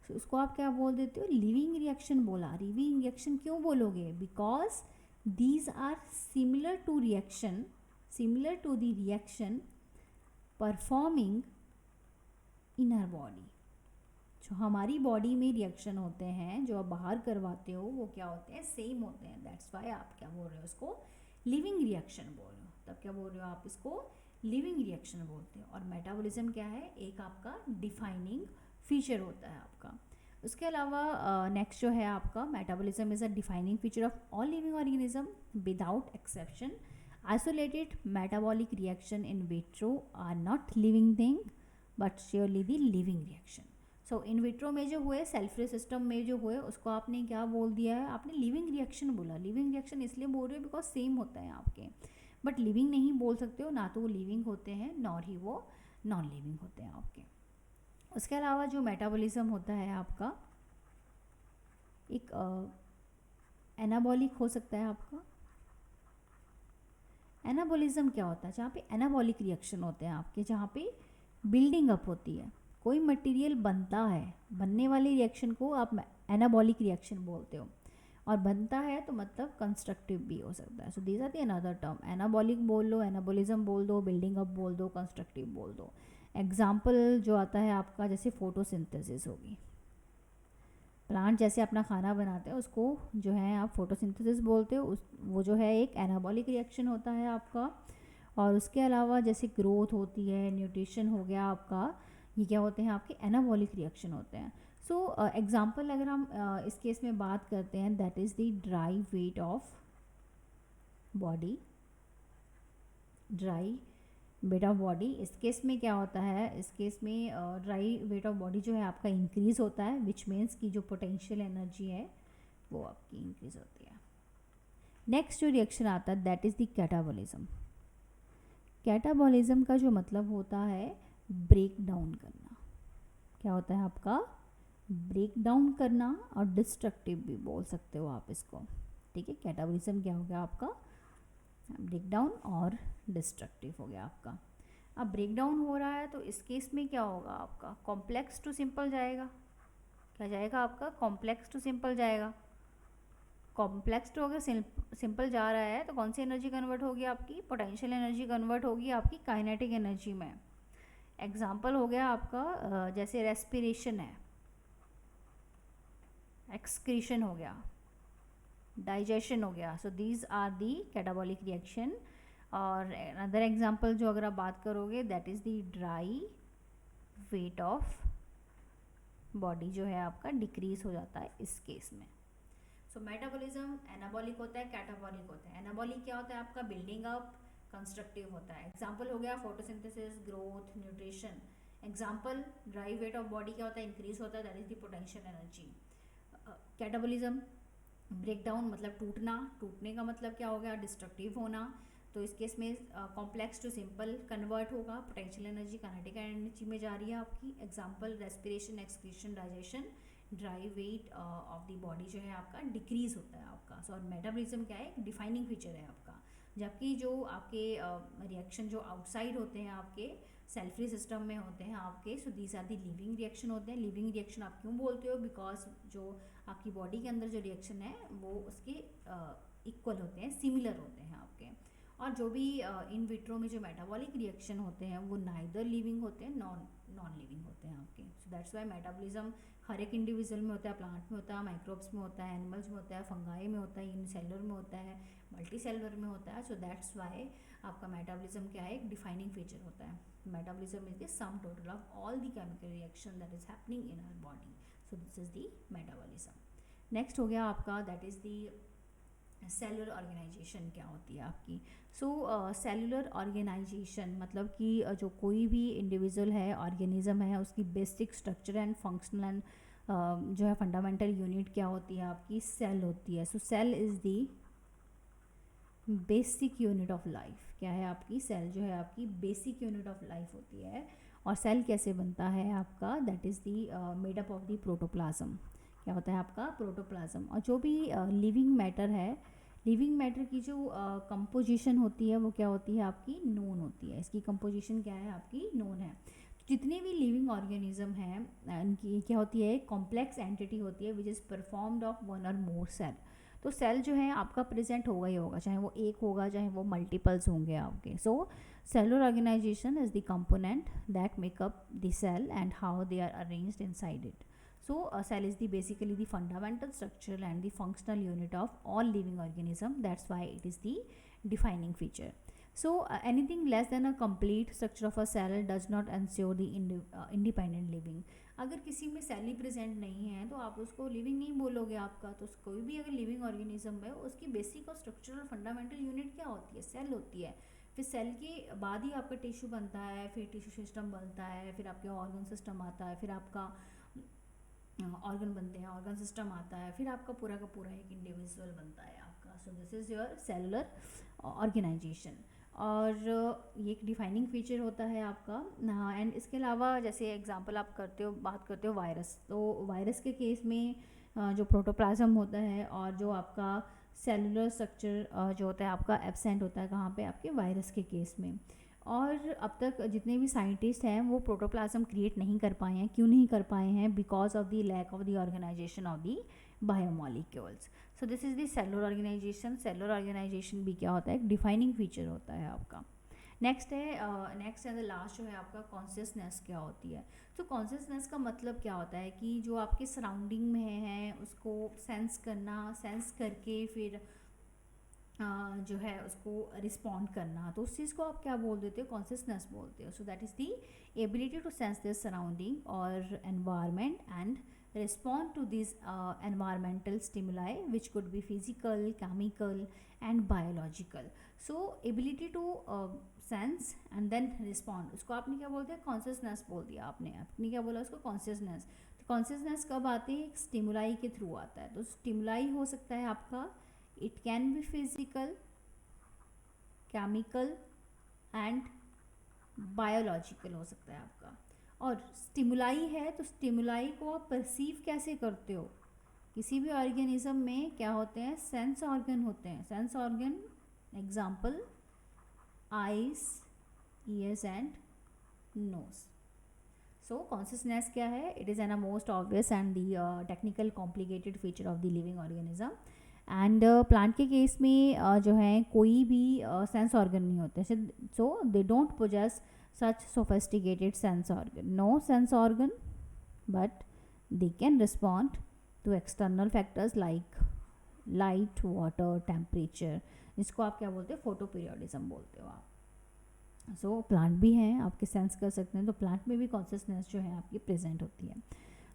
तो उसको आप क्या बोल देते हो? लिविंग रिएक्शन बोला. लिविंग रिएक्शन क्यों बोलोगे? Because these are similar to reaction, similar to the reaction performing in our body. जो हमारी बॉडी में रिएक्शन होते हैं जो आप बाहर करवाते हो वो क्या होते हैं? सेम होते हैं. दैट्स वाई आप क्या बोल रहे हो? उसको लिविंग रिएक्शन बोल रहे हो. तब क्या बोल रहे हो आप? इसको लिविंग रिएक्शन बोलते हो. और मेटाबॉलिज्म क्या है? एक आपका डिफाइनिंग फीचर होता है आपका. उसके अलावा नेक्स्ट जो है आपका metabolism is a defining feature of all living organism without exception. Isolated metabolic reaction in vitro are not living thing but surely the living reaction. So in vitro में जो हुए, सेल फ्री सिस्टम में जो हुए, उसको आपने क्या बोल दिया है? आपने लिविंग रिएक्शन बोला. लिविंग रिएक्शन इसलिए बोल रहे हो बिकॉज सेम होता है आपके. बट लिविंग नहीं बोल सकते हो, ना तो वो लिविंग होते हैं नॉर ही वो नॉन लिविंग होते हैं आपके. उसके अलावा जो मेटाबॉलिज्म होता है आपका, एक एनाबॉलिक हो सकता है आपका। एनाबॉलिज्म क्या होता है? जहाँ पे एनाबॉलिक रिएक्शन होते हैं आपके, जहाँ पे बिल्डिंग अप होती है, कोई मटेरियल बनता है, बनने वाली रिएक्शन को आप एनाबॉलिक रिएक्शन बोलते हो, और बनता है तो मतलब कंस्ट्रक्टिव भी हो सकता है। So these are the another term, anabolic बोल लो, एनाबॉलिज्म बोल दो, बिल्डिंग अप बोल दो, कंस्ट्रक्टिव बोल दो। एग्जाम्पल जो आता है आपका, जैसे फोटोसिंथेसिस होगी, प्लांट जैसे अपना खाना बनाते हैं उसको जो है आप फोटोसिंथेसिस बोलते हो, उस वो जो है एक एनाबॉलिक रिएक्शन होता है आपका। और उसके अलावा जैसे ग्रोथ होती है, न्यूट्रिशन हो गया आपका, ये क्या होते हैं आपके एनाबॉलिक रिएक्शन होते हैं। सो एग्जांपल अगर हम इस केस में बात करते हैं, that is the dry weight of body, dry weight of body. इस केस में क्या होता है, इस केस में ड्राई वेट ऑफ बॉडी जो है आपका इंक्रीज होता है, विच मीन्स की जो पोटेंशियल एनर्जी है वो आपकी इंक्रीज होती है। नेक्स्ट जो रिएक्शन आता है that is the catabolism. Catabolism का जो मतलब होता है ब्रेक डाउन करना। क्या होता है आपका? ब्रेक डाउन करना, और डिस्ट्रक्टिव भी बोल सकते हो आप इसको, ठीक है। कैटाबॉलिज्म क्या हो गया आपका? ब्रेक डाउन और डिस्ट्रक्टिव हो गया आपका। अब ब्रेक डाउन हो रहा है तो इस केस में क्या होगा आपका? कॉम्प्लेक्स टू सिंपल जाएगा। क्या जाएगा आपका? कॉम्प्लेक्स टू सिंपल जाएगा। कॉम्प्लेक्स टू अगर सिंपल जा रहा है तो कौन सी एनर्जी कन्वर्ट होगी आपकी? पोटेंशियल एनर्जी कन्वर्ट होगी आपकी काइनेटिक एनर्जी में। एग्जाम्पल हो गया आपका जैसे रेस्पिरेशन है, एक्सक्रीशन हो गया, डाइजेशन हो गया। So these are the catabolic reaction. और अदर एग्जाम्पल जो अगर आप बात करोगे that is the dry weight of body जो है आपका डिक्रीज हो जाता है इस केस में। सो मेटाबॉलिज्म एनाबॉलिक होता है, कैटाबॉलिक होता है। एनाबॉलिक क्या होता है आपका? बिल्डिंग अप, कंस्ट्रक्टिव होता है। एग्जाम्पल हो गया photosynthesis, growth, nutrition. Example dry weight of body क्या होता है? इंक्रीज होता है, that is the potential energy. Catabolism break down मतलब टूटना, टूटने का मतलब क्या हो गया? डिस्ट्रक्टिव होना। तो इस केस में कॉम्प्लेक्स टू सिंपल कन्वर्ट होगा, पोटेंशियल एनर्जी काइनेटिक एनर्जी में जा रही है आपकी। Example respiration, excretion, digestion. Dry weight of the body जो है आपका डिक्रीज होता है आपका। सो और मेटाबॉलिज्म क्या है? एक डिफाइनिंग फीचर है आपका। जबकि जो आपके रिएक्शन जो आउटसाइड होते हैं आपके सेल्फरी सिस्टम में होते हैं आपके, so these are the living reaction होते हैं। लिविंग रिएक्शन आप क्यों बोलते हो? बिकॉज जो आपकी बॉडी के अंदर जो रिएक्शन है वो उसके इक्वल होते हैं, सिमिलर होते हैं आपके। और जो भी इन विट्रो में जो मेटाबॉलिक रिएक्शन होते हैं वो नाइदर लिविंग होते हैं, नॉन लिविंग होते हैं आपके। सो दैट्स वाई मेटाबॉलिज्म हर एक इंडिविजुअल में होता है, प्लांट में होता है, माइक्रोब्स में होता है, एनिमल्स में होता है, फंगाई में होता है, यूनिसेलुलर में होता है, मल्टी सेलुलर में होता है। सो दैट्स वाई आपका मेटाबॉलिज्म क्या है? एक डिफाइनिंग फीचर होता है। Metabolism is the sum total of all the chemical reaction that is happening in our body. So this is the metabolism. Next हो गया आपका that is the cellular organisation. क्या होती है आपकी? सो सेलुलर ऑर्गेनाइजेशन मतलब कि जो कोई भी इंडिविजुअल है, ऑर्गेनिज्म है, उसकी basic structure and functional and जो है फंडामेंटल यूनिट क्या होती है आपकी? सेल होती है। So cell is the basic unit of life. क्या है आपकी? सेल जो है आपकी बेसिक यूनिट ऑफ लाइफ होती है। और सेल कैसे बनता है आपका? That is the made up of the protoplasm. क्या होता है आपका? प्रोटोप्लाज्म। और जो भी लिविंग मैटर है, लिविंग मैटर की जो कंपोजिशन होती है वो क्या होती है आपकी? नोन होती है। इसकी कंपोजिशन क्या है आपकी? नोन है। जितने भी लिविंग ऑर्गेनिज्म हैं इनकी क्या होती है? कॉम्प्लेक्स एंटिटी होती है which is performed of one और मोर सेल। तो सेल जो है आपका प्रेजेंट होगा ही होगा, चाहे वो एक होगा चाहे वो मल्टीपल्स होंगे आपके। सो cellular organization is the component that make up the cell and how they are arranged inside it. So a cell is the basically the fundamental structural and the functional unit of all living organism. That's why it is the defining feature. So anything less than a complete structure of a cell does not ensure the independent living. अगर किसी में cell ही present नहीं है तो आप उसको living नहीं बोलोगे आपका। तो कोई भी अगर लिविंग ऑर्गेनिज्म है उसकी बेसिक और स्ट्रक्चरल फंडामेंटल यूनिट क्या होती है? सेल होती है। फिर सेल के बाद ही आपका टिश्यू बनता है, फिर टिश्यू सिस्टम बनता है, फिर आपके ऑर्गन सिस्टम आता है, फिर आपका ऑर्गन बनते हैं, ऑर्गन सिस्टम आता है, फिर आपका पूरा का पूरा एक इंडिविजुअल बनता है आपका। So this is your cellular organisation. और ये एक डिफाइनिंग फीचर होता है आपका। एंड इसके अलावा जैसे एग्जांपल आप बात करते हो वायरस, तो वायरस के केस में जो प्रोटोप्लाज्म होता है और जो आपका सेलुलर स्ट्रक्चर जो होता है आपका एब्सेंट होता है कहाँ पे, आपके वायरस के केस में। और अब तक जितने भी साइंटिस्ट हैं वो प्रोटोप्लाज्म क्रिएट नहीं कर पाए हैं। क्यों नहीं कर पाए हैं? Because of the lack of the organisation of the biomolecules. So this is the cellular organisation. Cellular organisation भी क्या होता है? एक डिफाइनिंग फीचर होता है आपका। नेक्स्ट एंड द लास्ट जो है आपका कॉन्शियसनेस क्या होती है। तो कॉन्शियसनेस का मतलब क्या होता है कि जो आपके सराउंडिंग में है उसको सेंस करना, सेंस करके फिर जो है उसको रिस्पॉन्ड करना, तो उस चीज़ को आप क्या बोल देते हो? कॉन्शियसनेस बोलते हो। So that is the ability to sense this surrounding और environment and respond to these environmental stimuli which could be physical, chemical and biological. So ability to sense and then respond, उसको आपने क्या बोलते हैं? Consciousness बोल दिया आपने क्या बोला उसको? कॉन्शियसनेस। तो कॉन्शियसनेस कब आती है? स्टिमुलाई के थ्रू आता है। तो स्टिमुलाई हो सकता है आपका, it can be physical, chemical and biological हो सकता है आपका। और स्टिमुलाई है तो स्टिमुलाई को आप परसीव कैसे करते हो? किसी भी ऑर्गेनिज्म में क्या होते हैं? सेंस ऑर्गन होते हैं। Sense organ example eyes, ears and nose. So consciousness क्या है? It is an a most obvious and the technical complicated feature of the living organism. And plant के केस में जो है कोई भी सेंस ऑर्गन नहीं होते, so they don't possess such sophisticated sense organ, no sense organ, but they can respond to external factors like light, water, temperature, जिसको आप क्या बोलते हैं? फोटो पीरियोडिज्म बोलते हो आप। सो प्लांट भी हैं, आपके सेंस कर सकते हैं, तो प्लांट में भी कॉन्शियसनेस जो है आपकी प्रेजेंट होती है।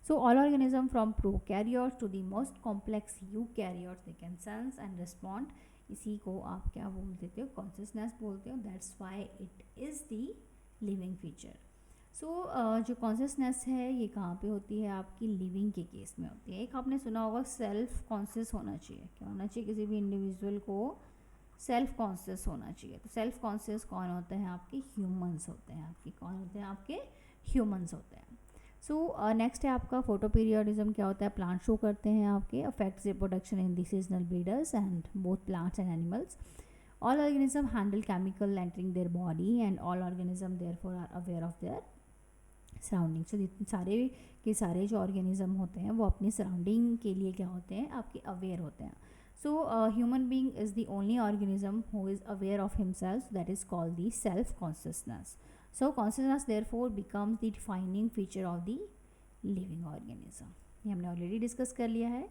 So all organism from prokaryotes to the most complex eukaryotes they can sense and respond. इसी को आप क्या बोल देते हो? कॉन्शियसनेस बोलते हो। That's why it is the living feature. So जो कॉन्शियसनेस है ये कहाँ पे होती है? आपकी लिविंग के केस में होती है। एक आपने सुना होगा सेल्फ कॉन्शियस होना चाहिए। क्या होना चाहिए? किसी भी इंडिविजुअल को सेल्फ कॉन्शियस होना चाहिए। तो सेल्फ कॉन्शियस कौन होते हैं? आपके ह्यूमंस होते हैं। आपके कौन होते हैं? आपके ह्यूमंस होते हैं। सो नेक्स्ट है आपका फोटो पीरियोडिज्म। क्या होता है? प्लांट शो करते हैं आपके affects reproduction in the seasonal breeders and both plants and animals. All organism handle chemical entering their body and all organism therefore are aware of their surrounding. So सारे के सारे जो ऑर्गेनिज्म होते हैं वो अपनी सराउंडिंग के लिए क्या होते हैं? आपके अवेयर होते हैं। So human being is the only organism who is aware of himself, that is called the self consciousness. So consciousness therefore becomes the defining feature of the living organism. ये हमने ऑलरेडी डिस्कस कर लिया है।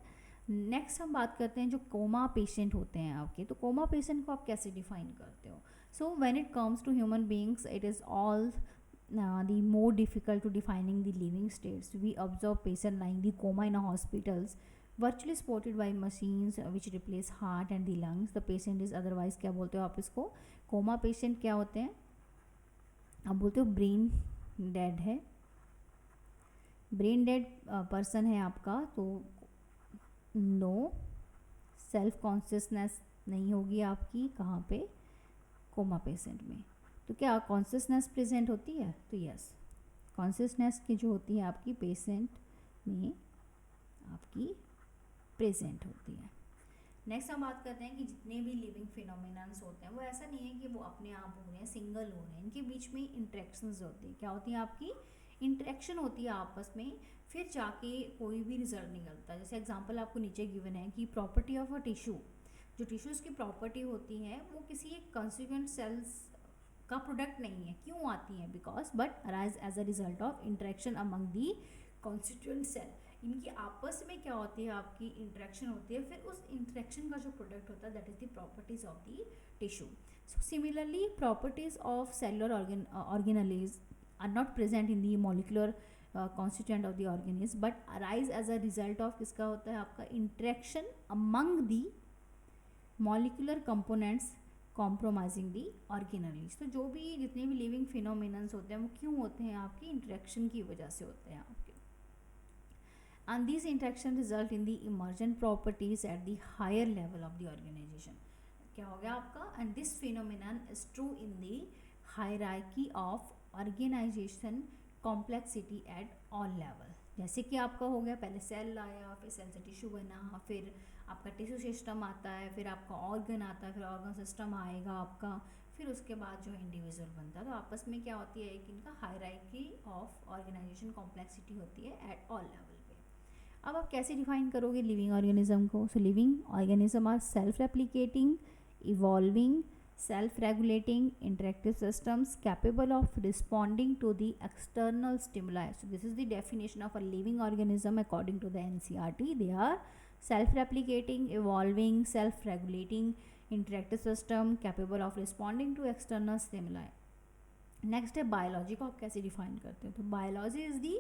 Next हम बात करते हैं जो कोमा पेशेंट होते हैं आपके। तो कोमा पेशेंट को आप कैसे डिफाइन करते हो? So when it comes to human beings it is all the more difficult to defining the living states. We observe patient lying the coma in hospitals virtually supported by machines which replace heart and the lungs. The patient is otherwise क्या बोलते हो आप इसको? Coma patient क्या होते हैं? आप बोलते हो ब्रेन डेड है। ब्रेन डेड पर्सन है आपका, तो नो सेल्फ कॉन्शियसनेस नहीं होगी आपकी। कहाँ पे? कोमा पेशेंट में। तो क्या कॉन्शियसनेस प्रेजेंट होती है? तो यस, कॉन्शियसनेस की जो होती है आपकी पेशेंट में आपकी प्रेजेंट होती है। नेक्स्ट हम बात करते हैं कि जितने भी लिविंग फिनोमिनन्स होते हैं वो ऐसा नहीं है कि वो अपने आप हो रहे हैं, सिंगल हो रहे हैं, इनके बीच में इंटरेक्शंस होती है। क्या होती है? आपकी इंटरेक्शन होती है आपस में, फिर जाके कोई भी रिजल्ट निकलता है। जैसे एग्जांपल आपको नीचे गिवन है कि प्रॉपर्टी ऑफ अ टिश्यू, जो टिश्यूज़ की प्रॉपर्टी होती है वो किसी एक कंस्टिट्यूएंट सेल्स का प्रोडक्ट नहीं है। क्यों आती है? Because but arise as a result of interaction among the constituent cell. इनकी आपस में क्या होती है? आपकी इंटरेक्शन होती है, फिर उस इंटरेक्शन का जो प्रोडक्ट होता है that is the properties of the tissue. So similarly properties of cellular organelles are not present in the molecular constituent of the organism but arise as a result of किसका होता है? आपका interaction among the molecular components compromising the organelles। तो जो भी जितने भी living phenomenons होते हैं वो क्यों होते हैं? आपकी इंटरेक्शन की वजह से होते हैं आपके। and these interaction result in the emergent properties at the higher level of the organization। क्या हो गया आपका, and this phenomenon is true in the hierarchy of organisation complexity at all level. जैसे कि आपका हो गया, पहले सेल आया, फिर सेल से टिश्यू बना, फिर आपका टिश्यू सिस्टम आता है, फिर आपका ऑर्गन आता है, फिर ऑर्गन सिस्टम आएगा आपका, फिर उसके बाद जो है इंडिविजुअल बनता है। तो आपस में क्या होती है, एक इनका हायरार्की ऑफ ऑर्गेनाइजेशन कॉम्प्लेक्सिटी होती है एट ऑल लेवल पे। अब आप कैसे डिफाइन करोगे लिविंग ऑर्गेनिज्म को? So living organism are self replicating, evolving, self-regulating interactive systems capable of responding to the external stimuli. So this is the definition of a living organism according to the NCERT. They are self-replicating, evolving, self-regulating interactive system capable of responding to external stimuli. Next है biology को आप कैसे define करते हो? तो biology is the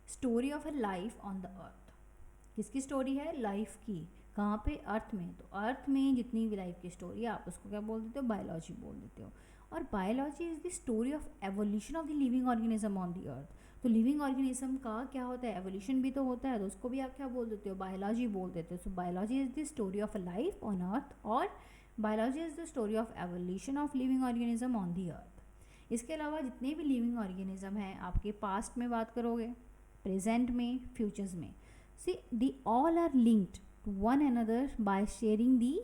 story of a life on the अर्थ। किसकी story है? Life की। कहाँ पे? अर्थ में। तो अर्थ में जितनी भी लाइफ की स्टोरी है आप उसको क्या बोल देते हो? बायोलॉजी बोल देते हो। और biology is the story of evolution of the living organism on the अर्थ। तो लिविंग ऑर्गेनिज्म का क्या होता है? एवोल्यूशन भी तो होता है, तो उसको भी आप क्या बोल देते हो? बायोलॉजी बोल देते हो। So biology is the story of a life on earth, और biology is the story of evolution of living organism on the earth. इसके अलावा जितने भी लिविंग ऑर्गेनिज्म हैं, आपके पास्ट में बात करोगे, प्रेजेंट में, फ्यूचर्स में, see the all are linked to one another by sharing the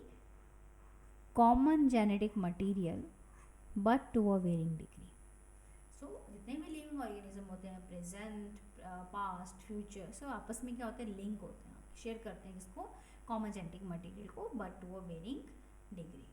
common genetic material but to a varying degree. So जितने भी लिविंग ऑर्गेनिज्म होते हैं, प्रेजेंट, पास्ट, फ्यूचर, सब आपस में क्या होते हैं? लिंक होते हैं, शेयर करते हैं किसको? कॉमन जेनेटिक मटीरियल को, but to a varying degree.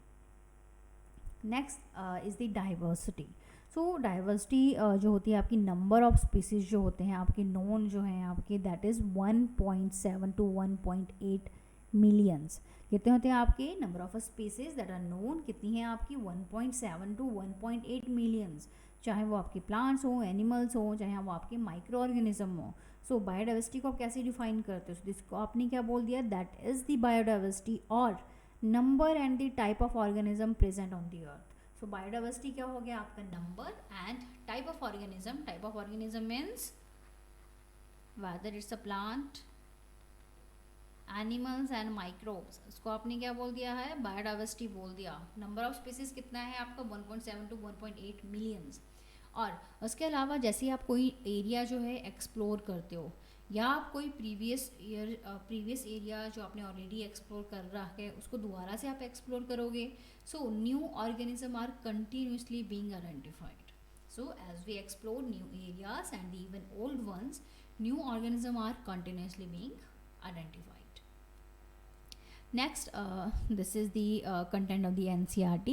Next is the diversity. So diversity जो होती है आपकी, नंबर ऑफ स्पीसीज जो होते हैं आपके नोन जो हैं आपके, दैट इज़ 1.7 to 1.8 मिलियंस। कितने होते हैं आपके number of species that are known? कितनी हैं आपकी? 1.7 to 1.8 मिलियंस। चाहे वो आपके प्लांट्स हो, एनिमल्स हो, चाहे वो आपके माइक्रो ऑर्गेनिज्म हो। सो बायोडाइवर्सिटी को आप कैसे डिफाइन करते हो? so, इसको आपने क्या बोल दिया? दैट इज़ द बायोडाइवर्सिटी और number and the type of organism present on the earth. So biodiversity क्या हो गया आपका? Number and type of organism. Type of organism means whether it's a plant, animals and microbes. इसको आपने क्या बोल दिया है? बायोडाइवर्सिटी बोल दिया। नंबर ऑफ स्पीसीज कितना है आपका? 1.7 to 1.8 मिलियंस। और उसके अलावा जैसे आप कोई एरिया जो है एक्सप्लोर करते हो, या आप कोई प्रीवियस एरिया जो आपने ऑलरेडी एक्सप्लोर कर रहा है उसको दोबारा से आप एक्सप्लोर करोगे, so new organism are continuously being identified. So as we explore new areas and even old ones, new organism are continuously being identified. Next this is the content of the NCERT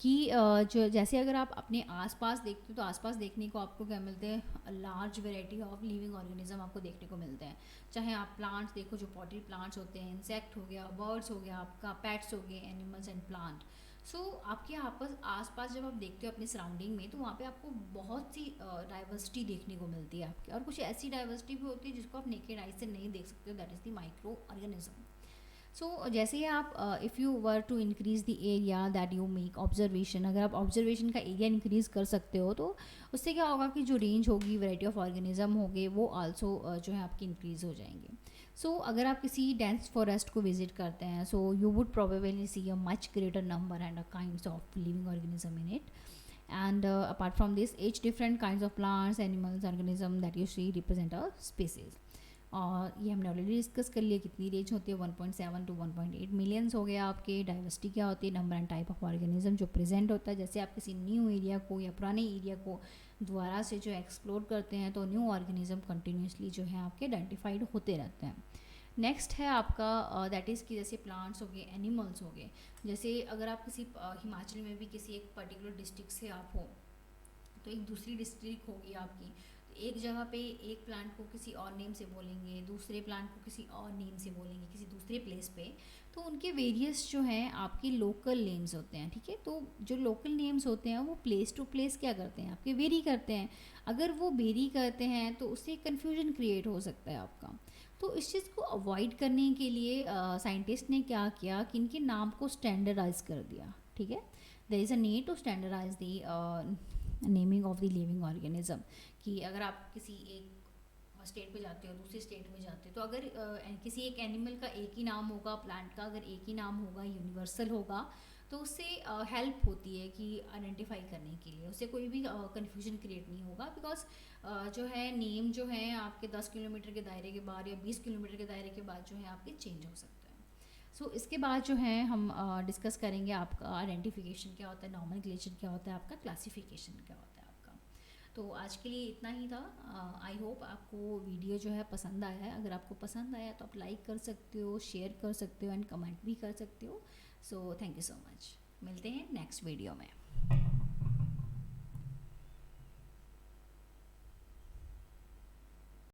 कि जो जैसे अगर आप अपने आसपास देखते हो तो आसपास देखने को आपको क्या मिलते हैं? Large variety of living organism आपको देखने को मिलते हैं। चाहे आप प्लांट्स देखो, जो पॉटेड प्लांट्स होते हैं, इंसेक्ट हो गया, बर्ड्स हो गया, आपका पेट्स हो गए, एनिमल्स एंड प्लांट। सो आपके आसपास जब आप देखते हो अपनी सराउंडिंग में, तो वहाँ पे आपको बहुत सी डाइवर्सिटी देखने को मिलती है आपकी, और कुछ ऐसी डाइवर्सिटी भी होती है जिसको आप नेकेड आई से नहीं देख सकते हो, that is the microorganism. So जैसे ही आप if you were to increase the area that you make observation, अगर आप ऑब्जर्वेशन का एरिया इंक्रीज कर सकते हो तो उससे क्या होगा कि जो रेंज होगी, वैरायटी ऑफ ऑर्गेनिज्म होंगे, वो आल्सो जो है आपकी इंक्रीज हो जाएंगे। सो अगर आप किसी डेंस फॉरेस्ट को विजिट करते हैं, so you would probably see a much greater number and a kinds of living organism in it. And apart from this, each different kinds of plants, animals, organism that you see represent a species. और ये हमने already discuss कर लिया कितनी range होती है, 1.7 to 1.8 millions हो गया आपके। डाइवर्सिटी क्या होती है? Number and type of organism जो प्रेजेंट होता है। जैसे आप किसी न्यू एरिया को या पुराने एरिया को दोबारा से जो एक्सप्लोर करते हैं, तो न्यू ऑर्गेनिज्म कंटिन्यूसली जो है आपके आइडेंटिफाइड होते रहते हैं। नेक्स्ट है आपका दैट इज़ कि जैसे प्लांट्स हो गए, एनिमल्स हो गए। जैसे अगर आप किसी हिमाचल में भी किसी एक पर्टिकुलर डिस्ट्रिक्ट से आप हो, तो एक दूसरी डिस्ट्रिक्ट होगी आपकी, एक जगह पे एक प्लांट को किसी और नेम से बोलेंगे, दूसरे प्लांट को किसी और नेम से बोलेंगे किसी दूसरे प्लेस पे। तो उनके वेरियस जो हैं आपके लोकल नेम्स होते हैं, ठीक है। तो जो लोकल नेम्स होते हैं वो प्लेस टू प्लेस क्या करते हैं आपके? वेरी करते हैं। अगर वो वेरी करते हैं तो उससे कन्फ्यूजन क्रिएट हो सकता है आपका। तो इस चीज़ को अवॉइड करने के लिए साइंटिस्ट ने क्या किया कि इनके नाम को स्टैंडर्डाइज कर दिया, ठीक है। There is a need to standardise the naming of the living organism. कि अगर आप किसी एक स्टेट पे जाते हो, दूसरे स्टेट में जाते हो, तो अगर किसी एक एनिमल का एक ही नाम होगा, प्लांट का अगर एक ही नाम होगा, यूनिवर्सल होगा, तो उससे हेल्प होती है कि आइडेंटिफाई करने के लिए, उससे कोई भी कन्फ्यूजन क्रिएट नहीं होगा। बिकॉज जो है नेम जो है आपके 10 किलोमीटर के दायरे के बाद या 20 किलोमीटर के दायरे के बाद जो है आपके चेंज हो सकते हैं। सो इसके बाद जो है हम डिस्कस करेंगे आपका आइडेंटिफिकेशन क्या होता है, नॉमेनक्लेचर क्या होता है, आपका क्लासिफिकेशन क्या होता है आपका। तो आज के लिए इतना ही था। आई होप आपको वीडियो जो है पसंद आया है। अगर आपको पसंद आया तो आप लाइक कर सकते हो, शेयर कर सकते हो एंड कमेंट भी कर सकते हो। So thank you so much. मिलते हैं नेक्स्ट वीडियो में।